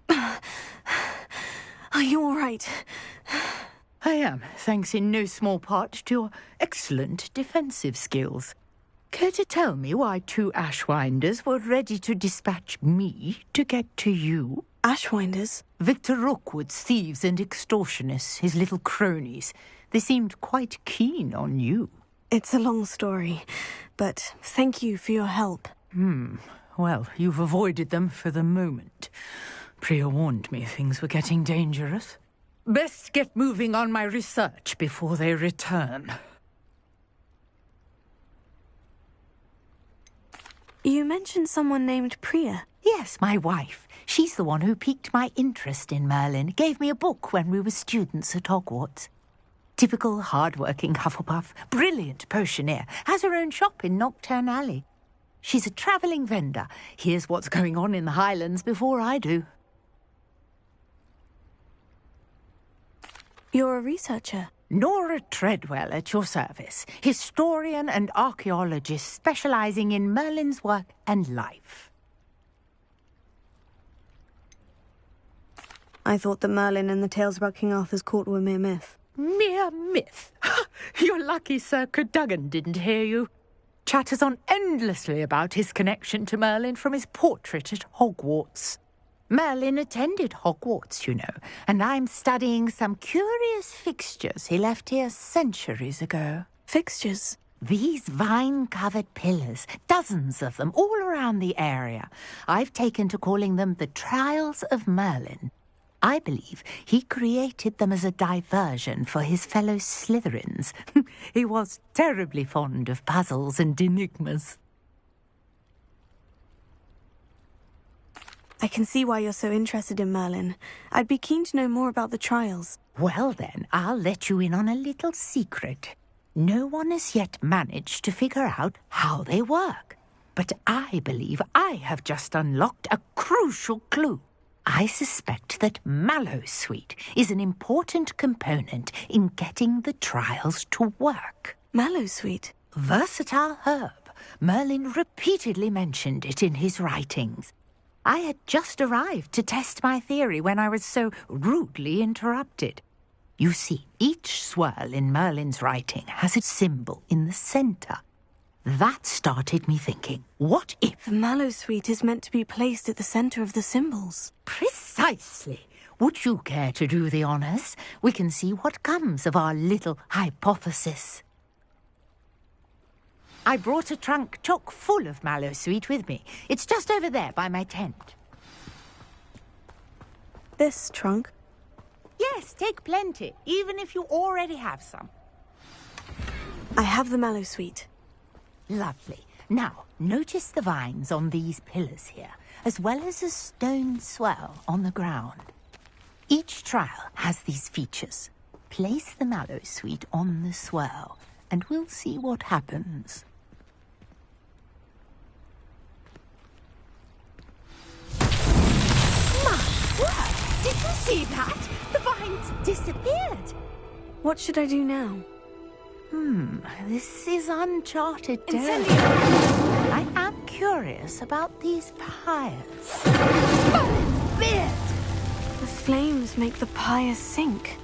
Are you all right? I am, thanks in no small part to your excellent defensive skills. Care to tell me why 2 Ashwinders were ready to dispatch me to get to you? Ashwinders? Victor Rookwood's thieves and extortionists, his little cronies. They seemed quite keen on you. It's a long story, but thank you for your help. Well, you've avoided them for the moment. Priya warned me things were getting dangerous. Best get moving on my research before they return. You mentioned someone named Priya. Yes, my wife. She's the one who piqued my interest in Merlin. Gave me a book when we were students at Hogwarts. Typical hard-working Hufflepuff. Brilliant potioneer. Has her own shop in Nocturne Alley. She's a travelling vendor. Hears what's going on in the Highlands before I do. You're a researcher? Nora Treadwell at your service. Historian and archaeologist specialising in Merlin's work and life. I thought that Merlin and the tales about King Arthur's court were mere myth. Mere myth? You're lucky Sir Cadogan didn't hear you. Chatters on endlessly about his connection to Merlin from his portrait at Hogwarts. Merlin attended Hogwarts, you know, and I'm studying some curious fixtures he left here centuries ago. Fixtures? These vine-covered pillars, dozens of them, all around the area. I've taken to calling them the Trials of Merlin. I believe he created them as a diversion for his fellow Slytherins. He was terribly fond of puzzles and enigmas. I can see why you're so interested in Merlin. I'd be keen to know more about the trials. Well then, I'll let you in on a little secret. No one has yet managed to figure out how they work. But I believe I have just unlocked a crucial clue. I suspect that Mallowsweet is an important component in getting the trials to work. Mallowsweet? Versatile herb. Merlin repeatedly mentioned it in his writings. I had just arrived to test my theory when I was so rudely interrupted. You see, each swirl in Merlin's writing has a symbol in the centre. That started me thinking, what if... The Mallowsweet is meant to be placed at the centre of the symbols. Precisely. Would you care to do the honours? We can see what comes of our little hypothesis. I brought a trunk chock full of Mallowsweet with me. It's just over there by my tent. This trunk? Yes, take plenty, even if you already have some. I have the Mallowsweet. Lovely. Now, notice the vines on these pillars here, as well as a stone swell on the ground. Each trial has these features. Place the Mallowsweet on the swell, and we'll see what happens. Did you see that? The vines disappeared. What should I do now? This is uncharted territory. I am curious about these pyres. Merlin's beard! The flames make the pyre sink.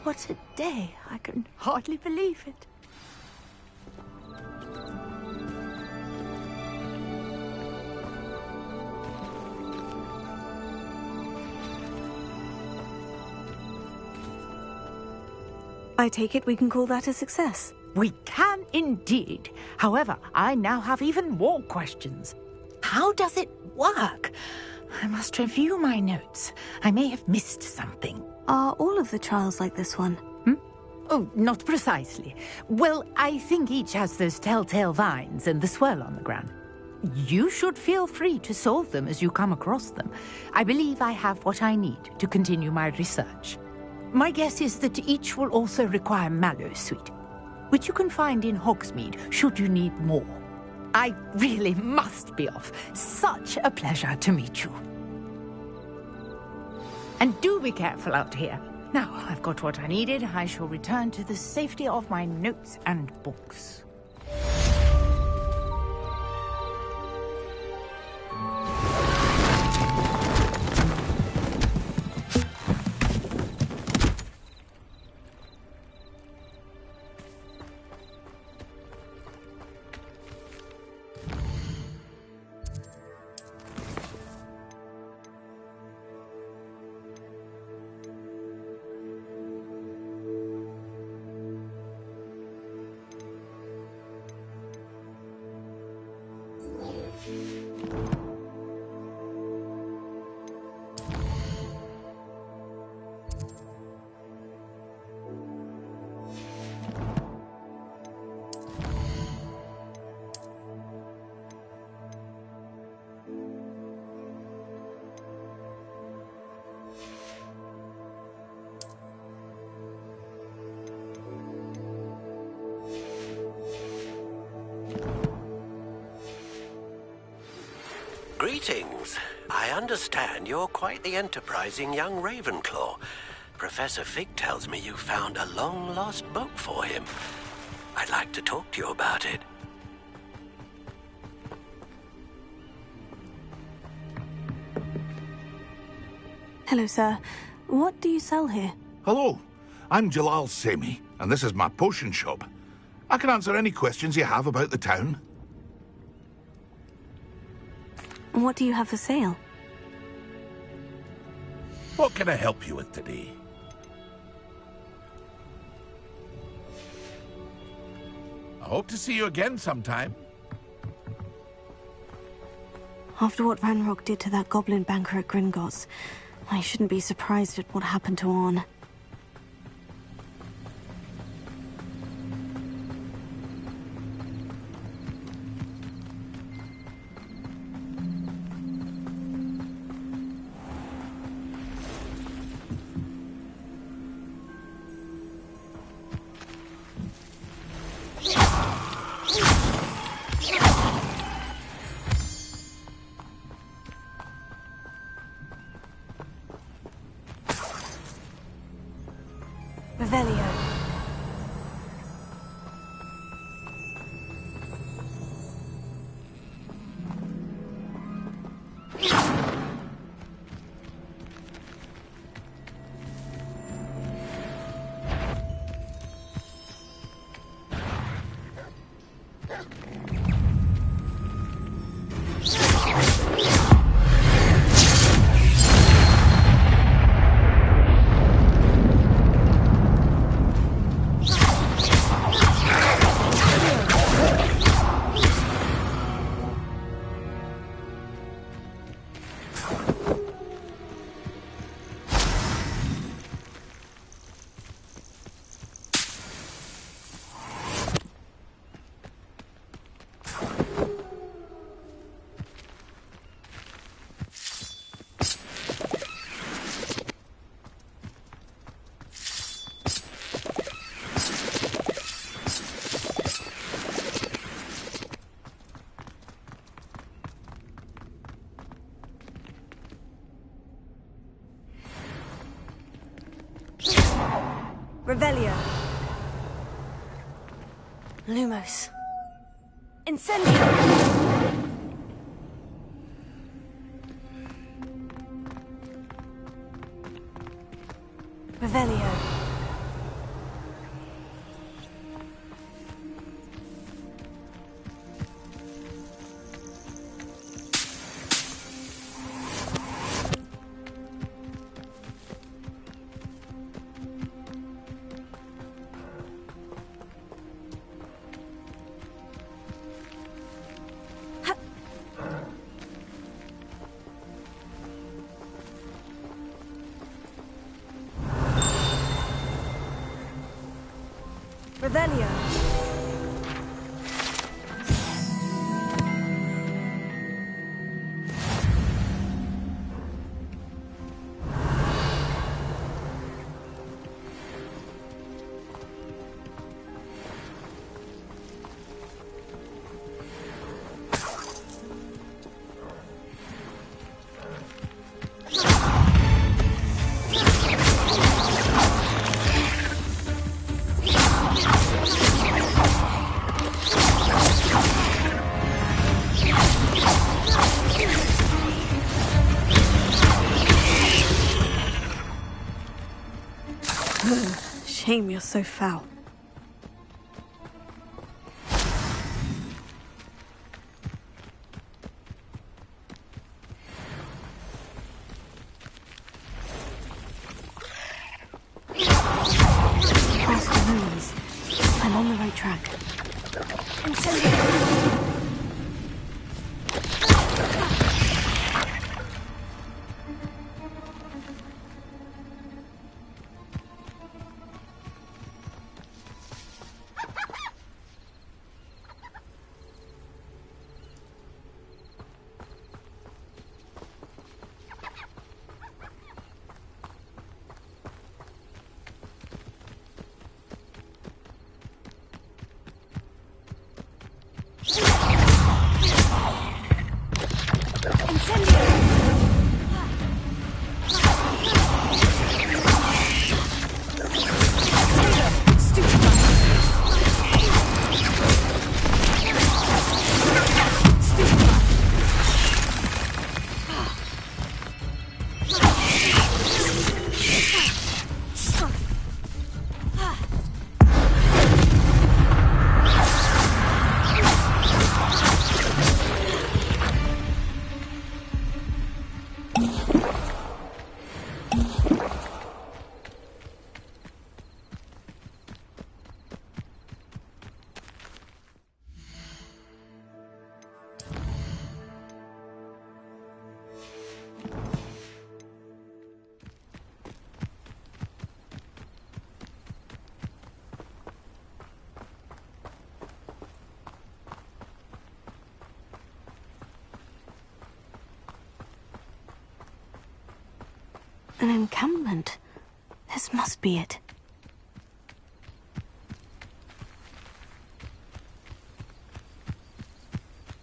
What a day. I can hardly believe it. I take it we can call that a success. We can indeed. However, I now have even more questions. How does it work? I must review my notes. I may have missed something. Are all of the trials like this one? Oh, not precisely. Well, I think each has those telltale vines and the swirl on the ground. You should feel free to solve them as you come across them. I believe I have what I need to continue my research. My guess is that each will also require mallow sweet, which you can find in Hogsmeade should you need more. I really must be off. Such a pleasure to meet you. And do be careful out here. Now, I've got what I needed. I shall return to the safety of my notes and books. Greetings. I understand you're quite the enterprising young Ravenclaw. Professor Fig tells me you found a long-lost book for him. I'd like to talk to you about it. Hello, sir. What do you sell here? Hello, I'm Jalal Semi, and this is my potion shop. I can answer any questions you have about the town. What do you have for sale? What can I help you with today? I hope to see you again sometime. After what Ranrock did to that goblin banker at Gringotts, I shouldn't be surprised at what happened to Orn. Revelio. Lumos. Incendio. Revelio. Revelio. Shame you're so foul. Past the ruins. I'm on the right track. An encampment. This must be it.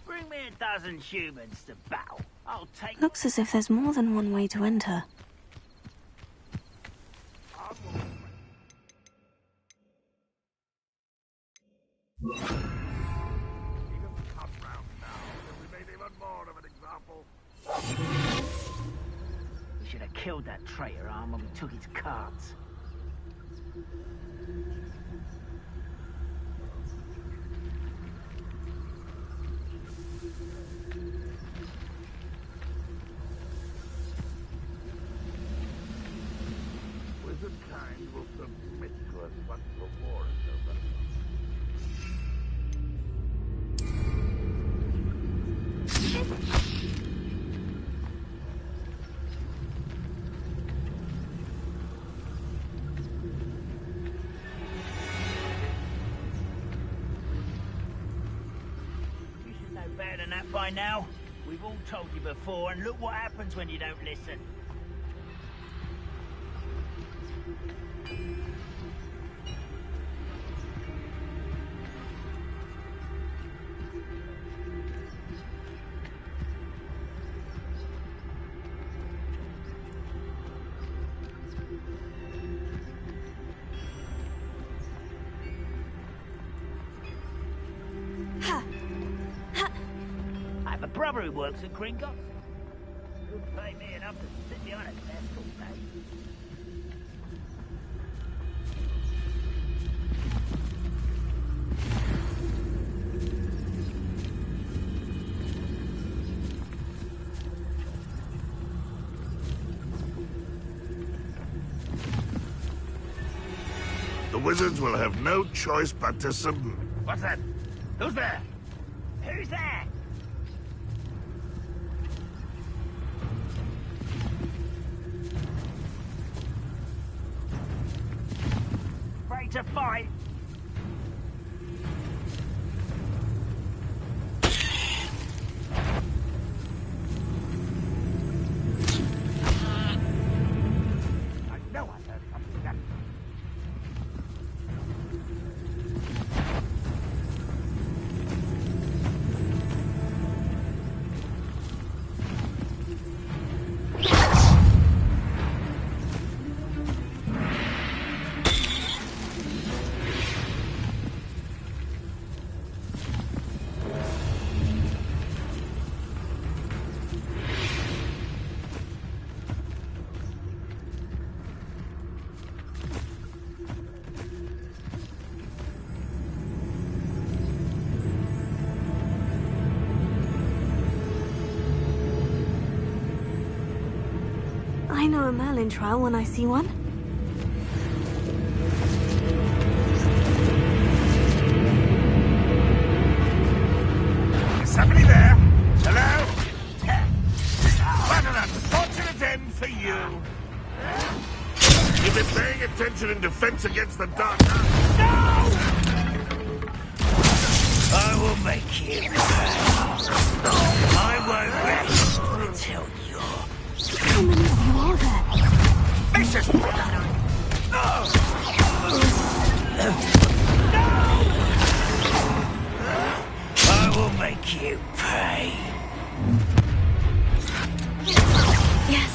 Bring me a dozen humans to battle. I'll take... Looks as if there's more than one way to enter. We should have killed that traitor arm when we took his cards. Wizardkind will submit to us once the war is over. You should know better than that by now. We've all told you before, and look what happens when you don't listen. I have a brother who works at Gringotts. Wouldn't pay me enough to sit behind a desk all day. The wizards will have no choice but to submit. What's that? Who's there? Who's there? Ready to fight? know a Merlin trial when I see one. Is somebody there? Hello? What an unfortunate end for you. You've been paying attention in defense against the dark. No! I will make you. I won't rest until you're... How many of you are there? Vicious! I will make you pay. Yes.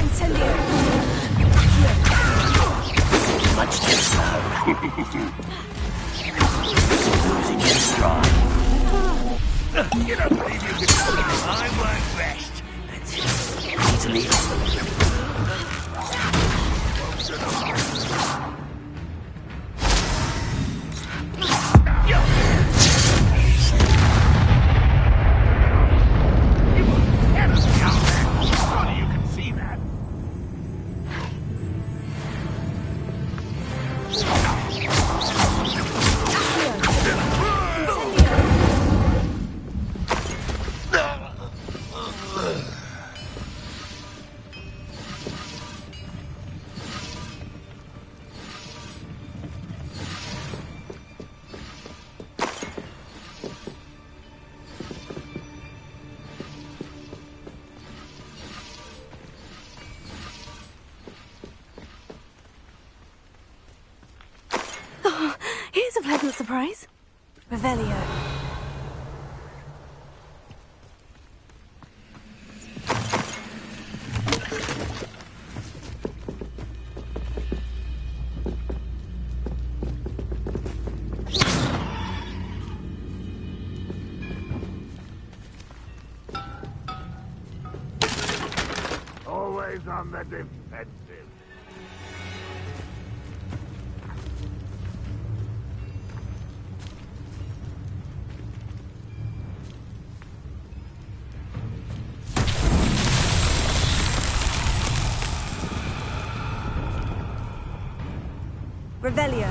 Incendio. Much too slow. Losing your stride. You don't believe you can... I won't rest until easily. You can see that. Oh, here's a pleasant surprise. Revelio. Always on the defensive. Revelio.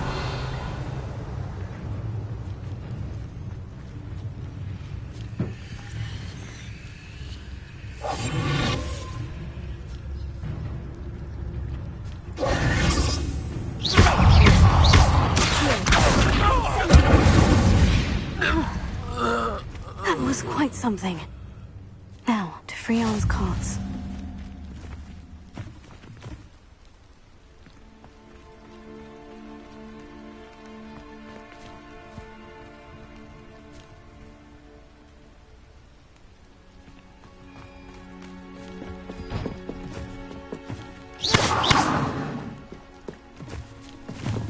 That was quite something. Now, to Freon's carts.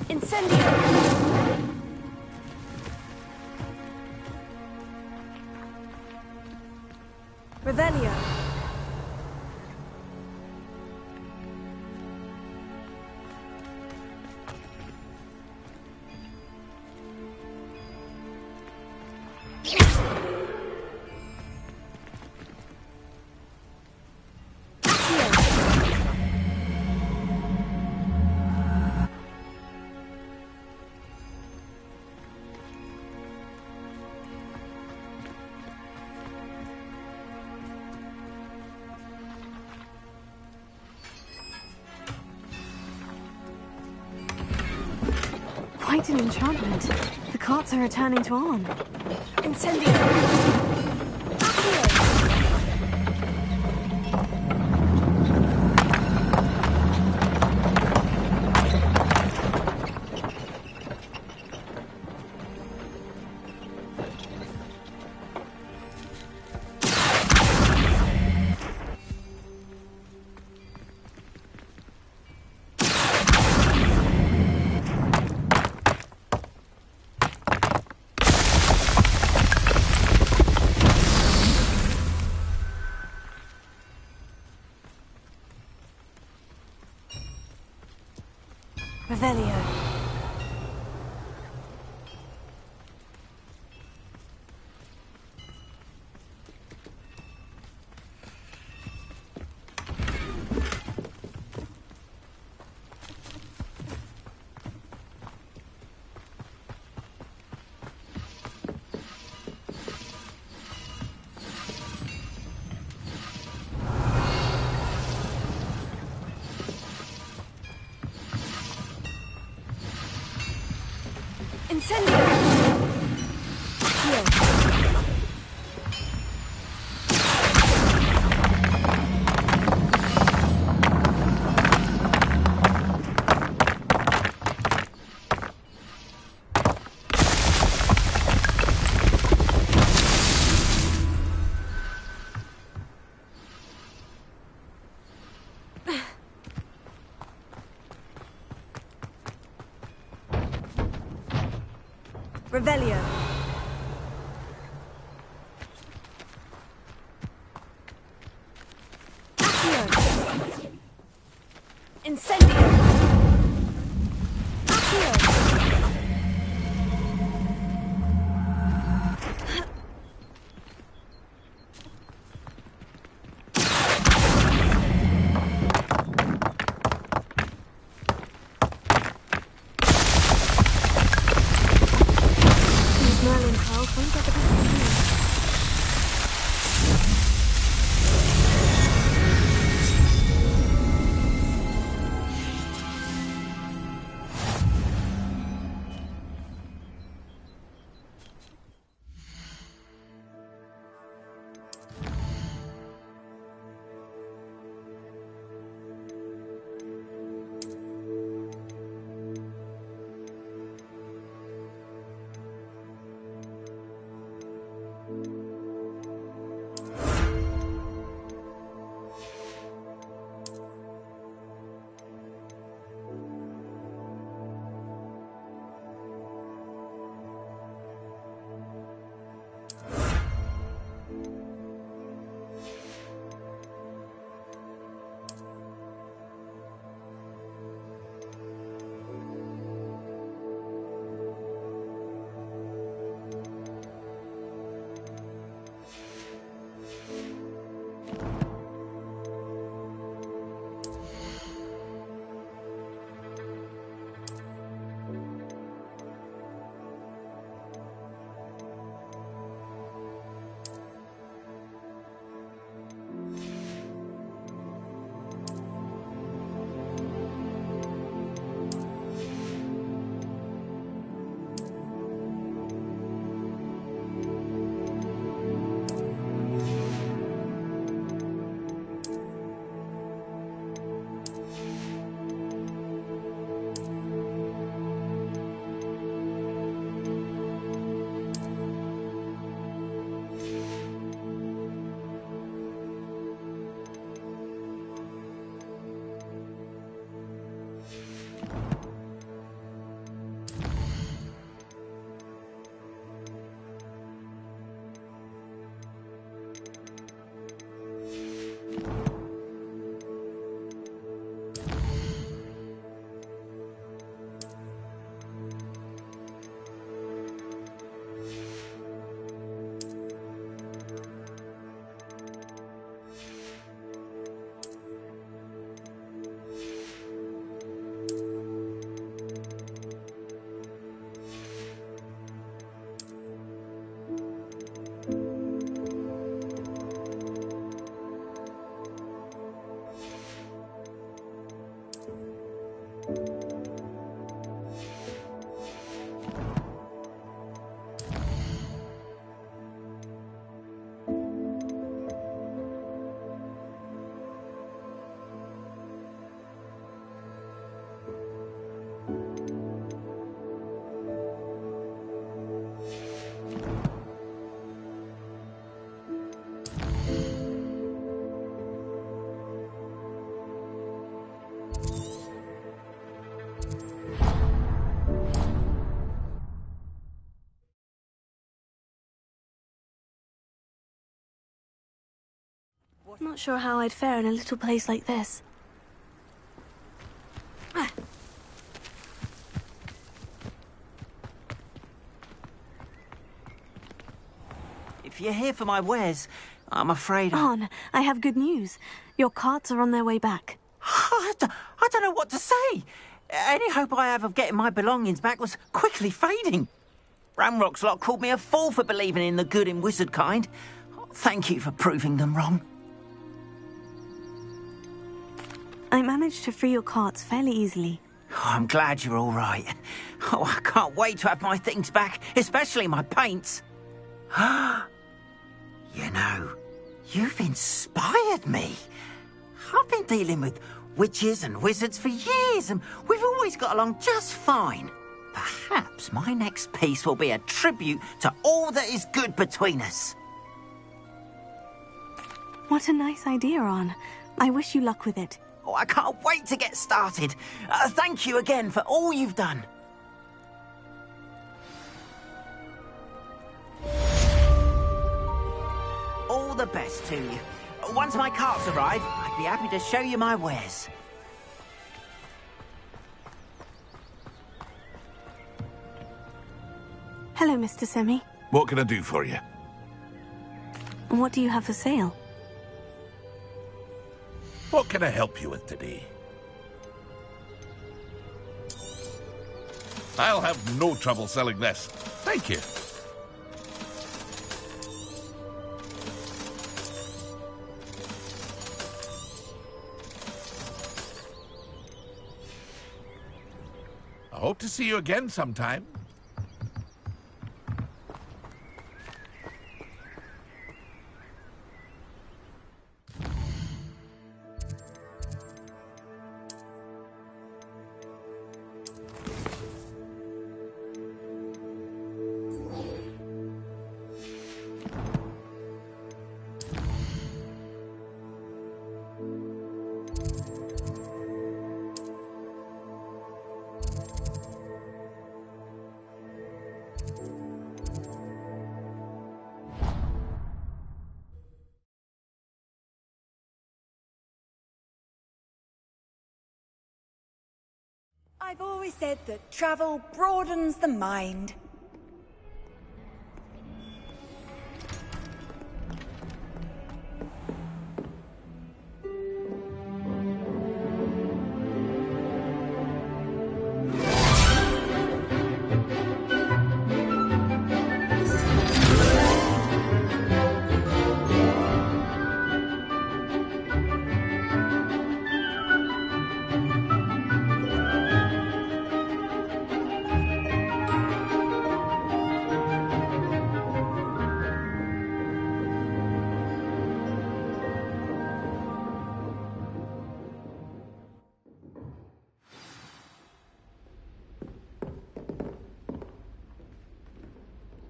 Incendio! Revelio. Quite an enchantment. The carts are returning to Arn. Incendio! Revelio. Revelio. Accio. Incendio. Accio. Not sure how I'd fare in a little place like this. if you're here for my wares, I'm afraid... Arn, I have good news. Your carts are on their way back. I don't know what to say. Any hope I have of getting my belongings back was quickly fading. Ramrock's lot called me a fool for believing in the good in wizard kind. Thank you for proving them wrong. I managed to free your carts fairly easily. Oh, I'm glad you're all right. Oh, I can't wait to have my things back, especially my paints. You know, you've inspired me. I've been dealing with witches and wizards for years, and we've always got along just fine. Perhaps my next piece will be a tribute to all that is good between us. What a nice idea, Arn. I wish you luck with it. Oh, I can't wait to get started. Thank you again for all you've done. All the best to you. Once my carts arrive, I'd be happy to show you my wares. Hello, Mr. Semi. What can I do for you? What do you have for sale? What can I help you with today? I'll have no trouble selling this. Thank you. I hope to see you again sometime. I've always said that travel broadens the mind.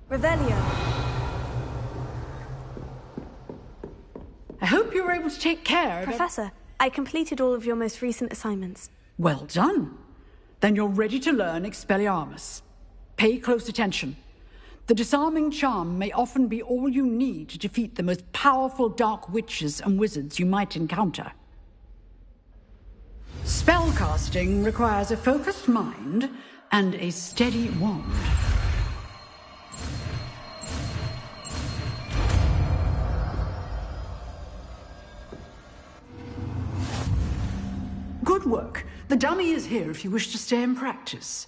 Revelio. I hope you were able to take care of... Professor, I completed all of your most recent assignments. Well done. Then you're ready to learn Expelliarmus. Pay close attention. The disarming charm may often be all you need to defeat the most powerful dark witches and wizards you might encounter. Spellcasting requires a focused mind and a steady wand. Good work. The dummy is here if you wish to stay and practice.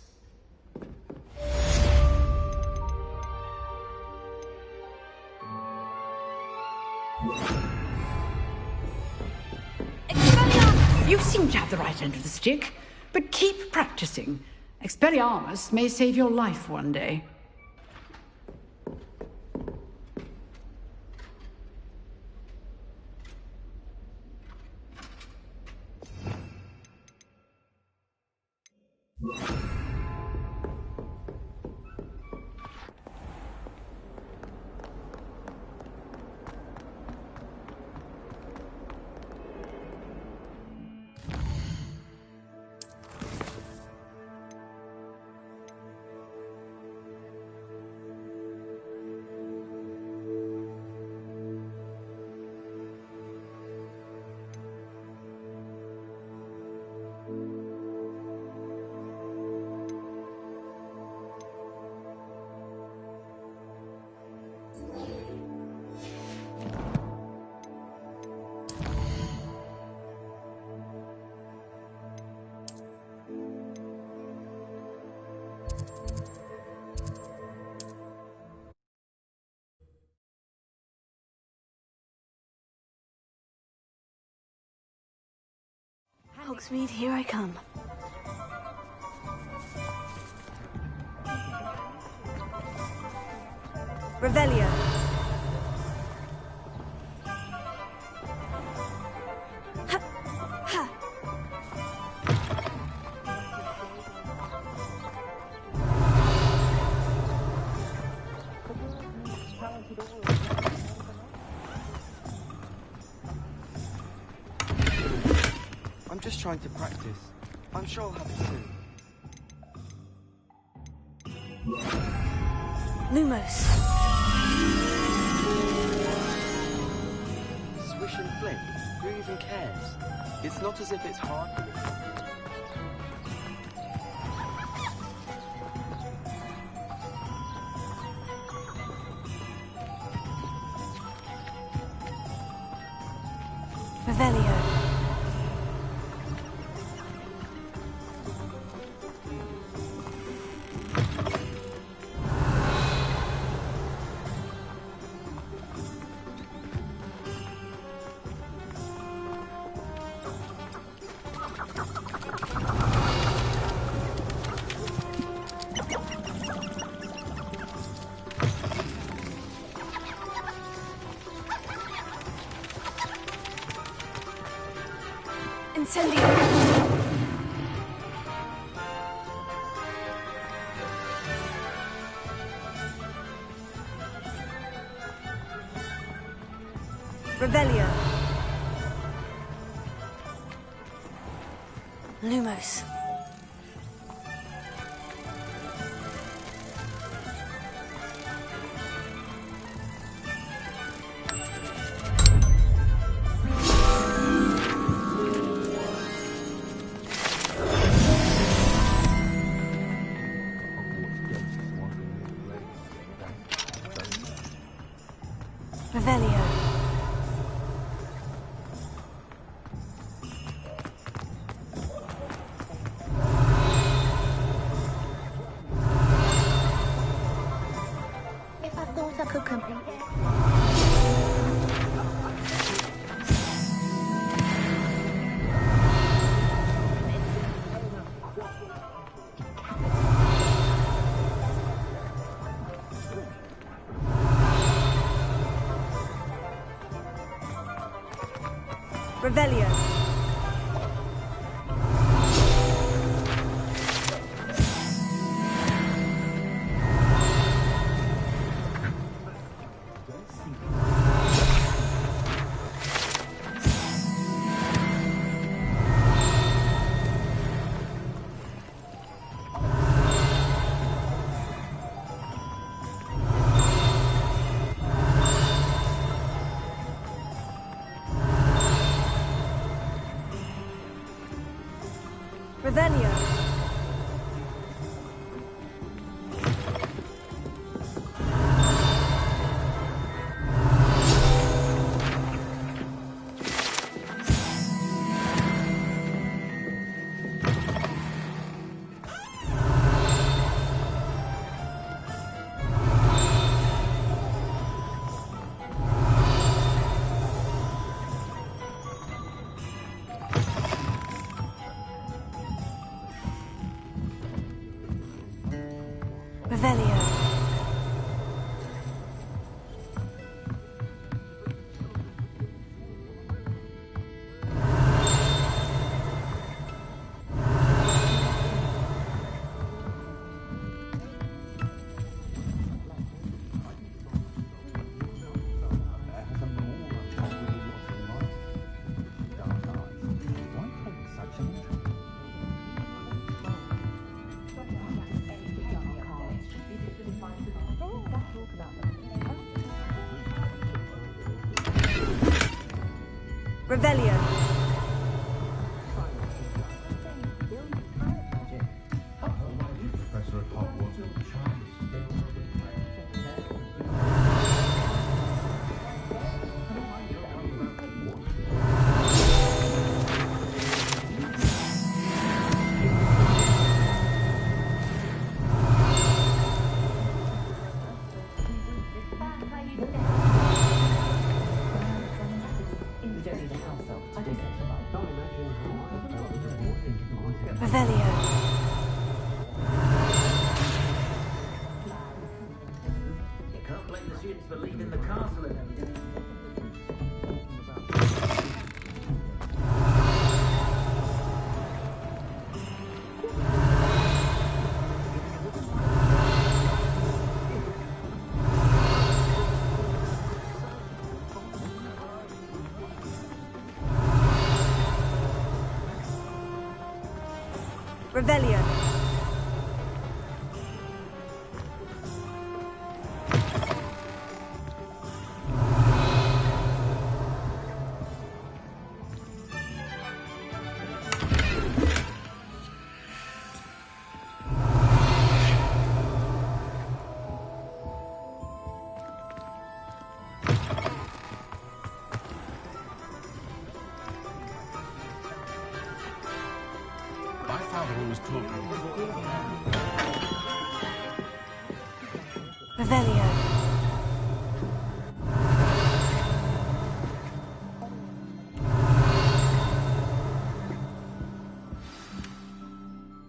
You seem to have the right end of the stick, but keep practicing. Expelliarmus may save your life one day. Hogsmeade, here I come. Revelio. I'm just trying to practice. I'm sure I'll have it soon. Lumos. Swish and flick? Who even cares? It's not as if it's hard for me. Revelio. Incendio. Revelio. Lumos. Revelio. If I thought I could complete it. Revelio. Revelio. Revelio. Revelio. Professor at Hogwarts. We don't need a house elf to do this. blame the students for leaving the castle and everything. Revelio. My father always taught me. Revelio.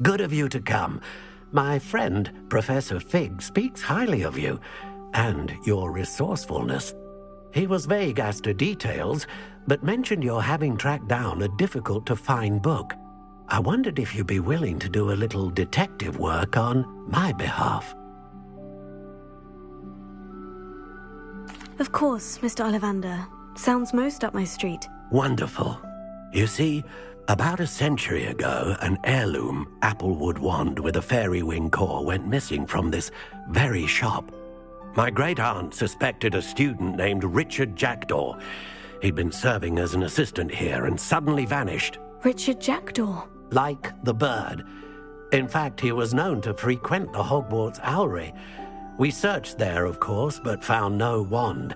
Good of you to come. My friend, Professor Fig, speaks highly of you, and your resourcefulness. He was vague as to details, but mentioned your having tracked down a difficult-to-find book. I wondered if you'd be willing to do a little detective work on my behalf. Of course, Mr. Ollivander. Sounds most up my street. Wonderful. You see, about a century ago, an heirloom applewood wand with a fairy wing core went missing from this very shop. My great-aunt suspected a student named Richard Jackdaw. He'd been serving as an assistant here and suddenly vanished. Richard Jackdaw? Like the bird. In fact, he was known to frequent the Hogwarts Owlery. We searched there, of course, but found no wand.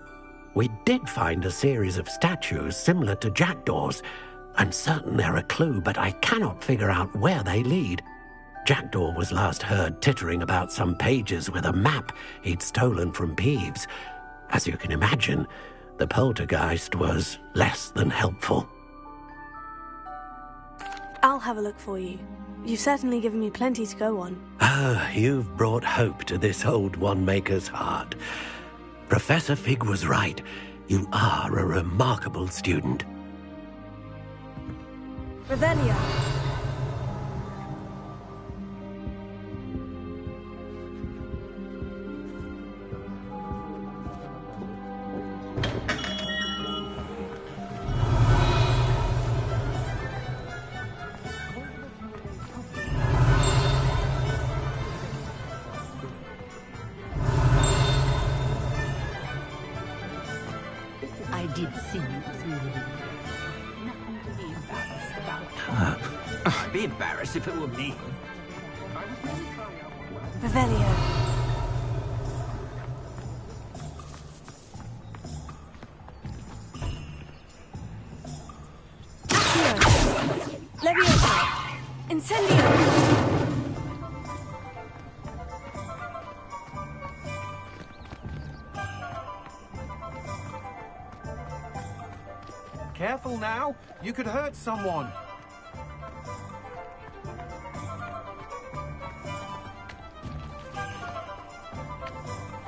We did find a series of statues similar to Jackdaw's. I'm certain they're a clue, but I cannot figure out where they lead. Jackdaw was last heard tittering about some pages with a map he'd stolen from Peeves. As you can imagine, the poltergeist was less than helpful. I'll have a look for you. You've certainly given me plenty to go on. Ah, you've brought hope to this old wand-maker's heart. Professor Fig was right. You are a remarkable student. Revelio. I did see you through the window. Nothing to be embarrassed about. I'd be embarrassed if it were me. Revelio. Leviosa. Incendio. Careful now, you could hurt someone.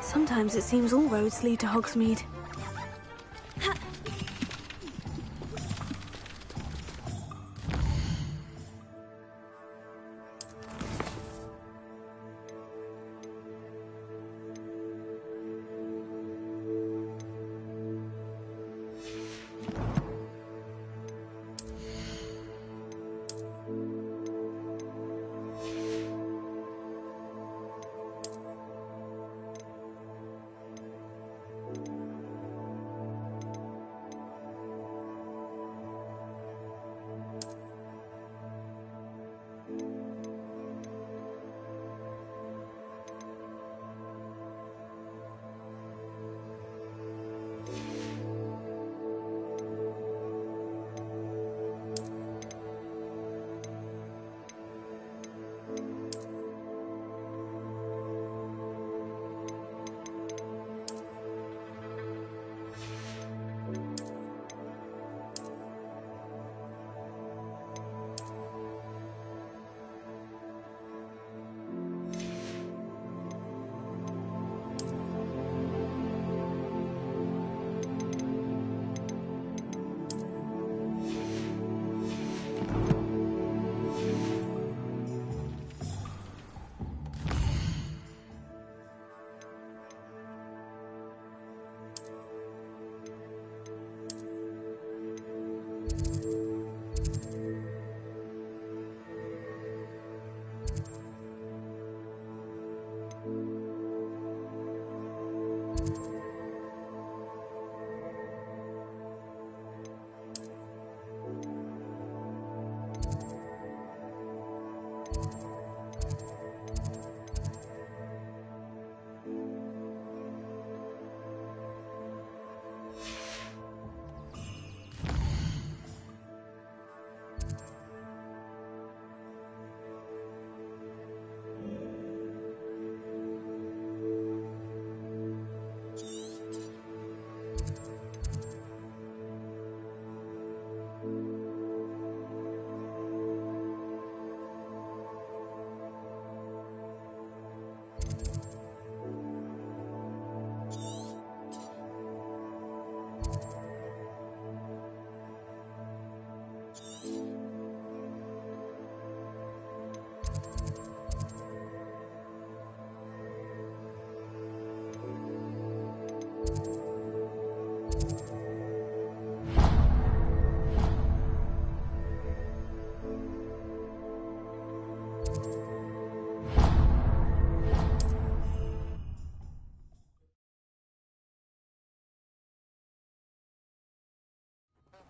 Sometimes it seems all roads lead to Hogsmeade.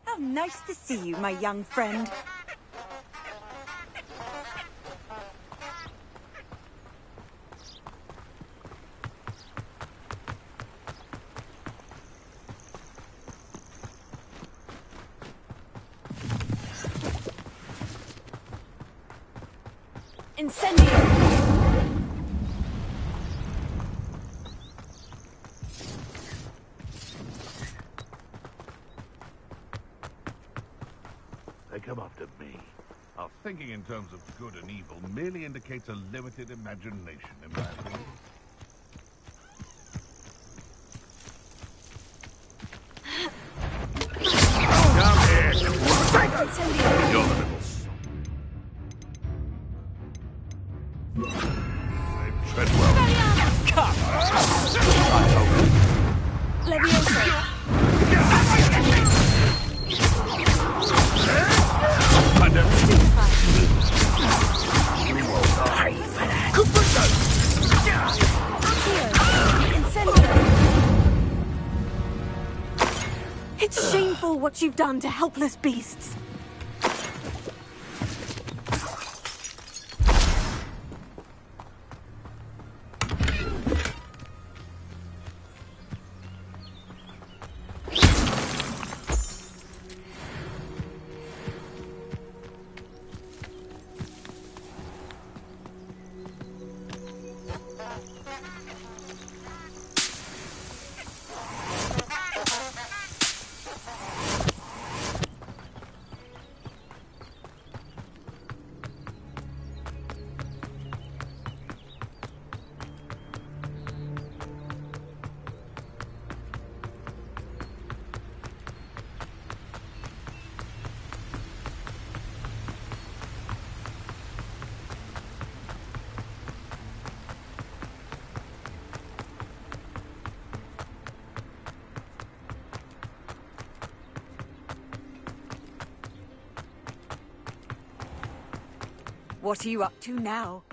How nice to see you, my young friend. Incendio! They come after me. Our thinking in terms of good and evil merely indicates a limited imagination, in my opinion. Come here! You're the little sod. Tread well. Come! Leviosa! It's shameful what you've done to helpless beasts. What are you up to now?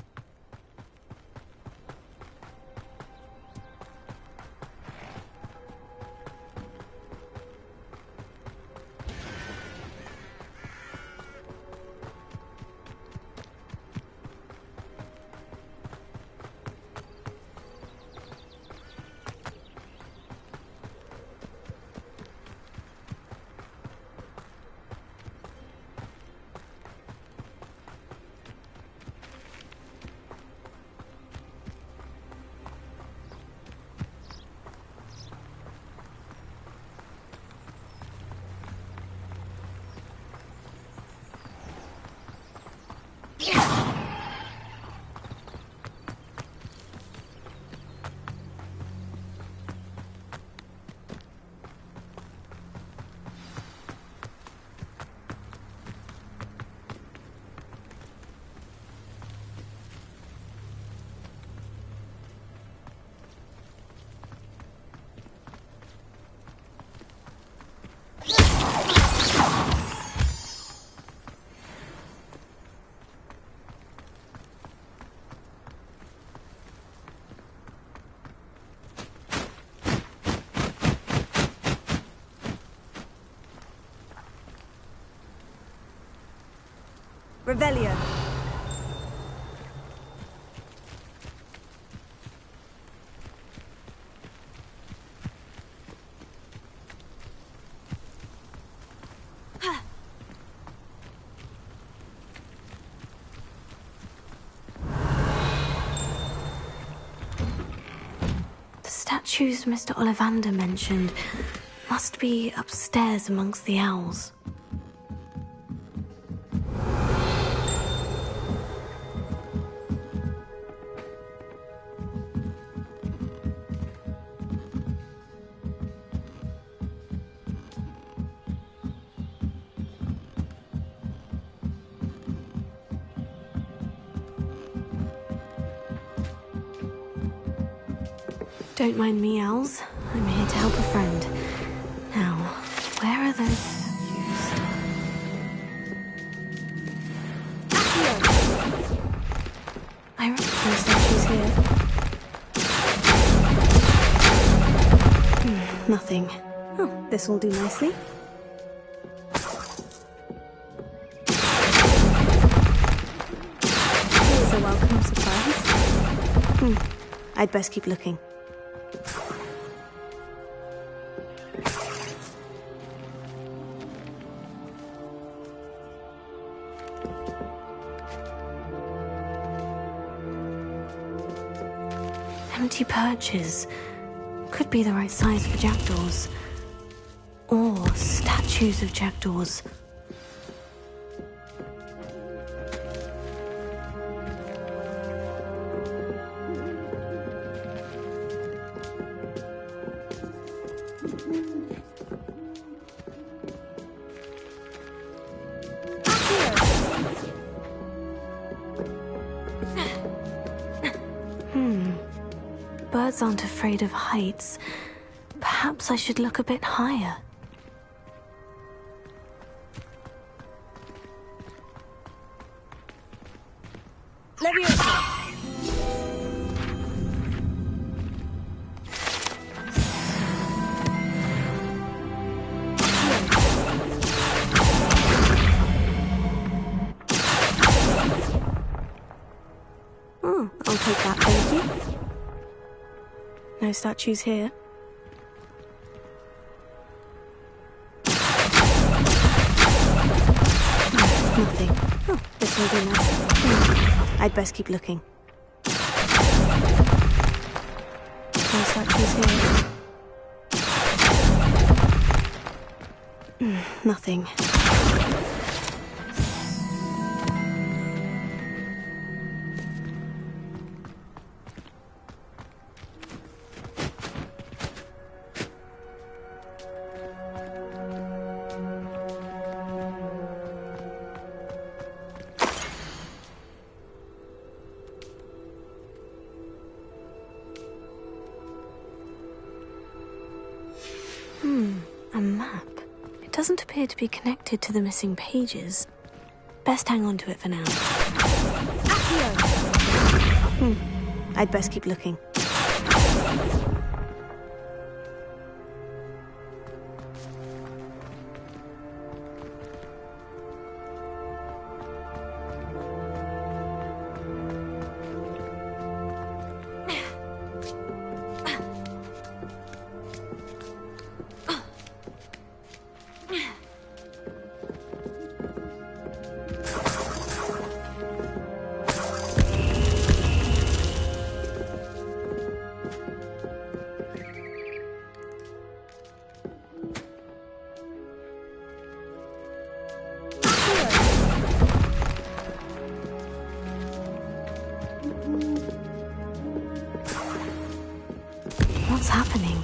Revelio. The statues Mr. Ollivander mentioned must be upstairs amongst the owls. Don't mind me, owls. I'm here to help a friend. Now, where are those statues? I recognize statues here. Nothing. Oh, this will do nicely. Here's a welcome surprise. I'd best keep looking. Empty perches. Could be the right size for jackdaws. Or statues of jackdaws. Birds aren't afraid of heights. Perhaps I should look a bit higher. Oh, I'll take that, thank you. No statues here. Nothing. Oh, this will be nice. I'd best keep looking. No statues here. Nothing. A map. It doesn't appear to be connected to the missing pages. Best hang on to it for now. I'd best keep looking. What's happening?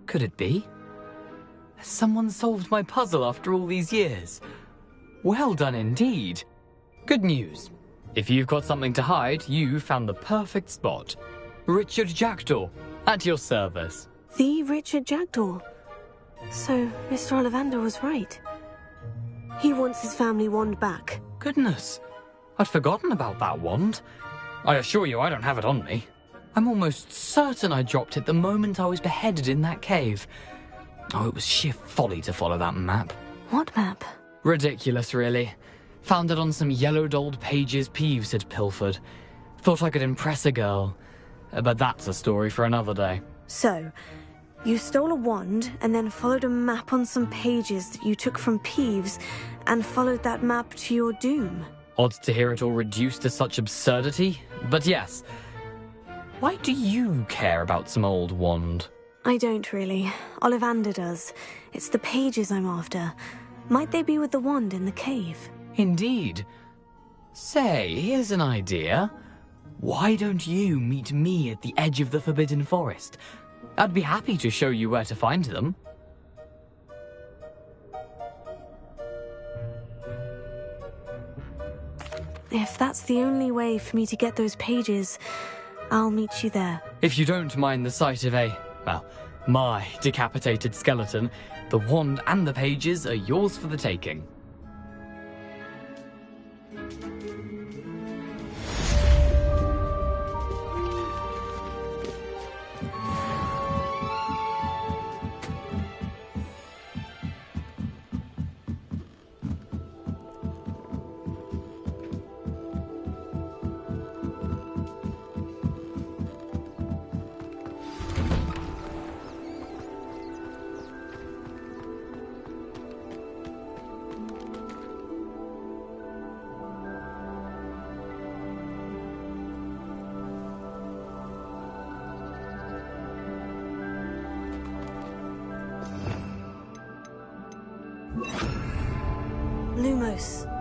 Could it be? Has someone solved my puzzle after all these years? Well done indeed. Good news. If you've got something to hide, you found the perfect spot. Richard Jackdaw, at your service. The Richard Jackdaw. So, Mr. Ollivander was right. He wants his family wand back. Goodness, I'd forgotten about that wand. I assure you I don't have it on me. I'm almost certain I dropped it the moment I was beheaded in that cave. Oh, it was sheer folly to follow that map. What map? Ridiculous, really. Found it on some yellowed old pages Peeves had pilfered. Thought I could impress a girl. But that's a story for another day. So, you stole a wand and then followed a map on some pages that you took from Peeves and followed that map to your doom. Odd to hear it all reduced to such absurdity, but yes. Why do you care about some old wand? I don't really. Ollivander does. It's the pages I'm after. Might they be with the wand in the cave? Indeed. Say, here's an idea. Why don't you meet me at the edge of the Forbidden Forest? I'd be happy to show you where to find them. If that's the only way for me to get those pages, I'll meet you there. If you don't mind the sight of my decapitated skeleton, the wand and the pages are yours for the taking. Lumos.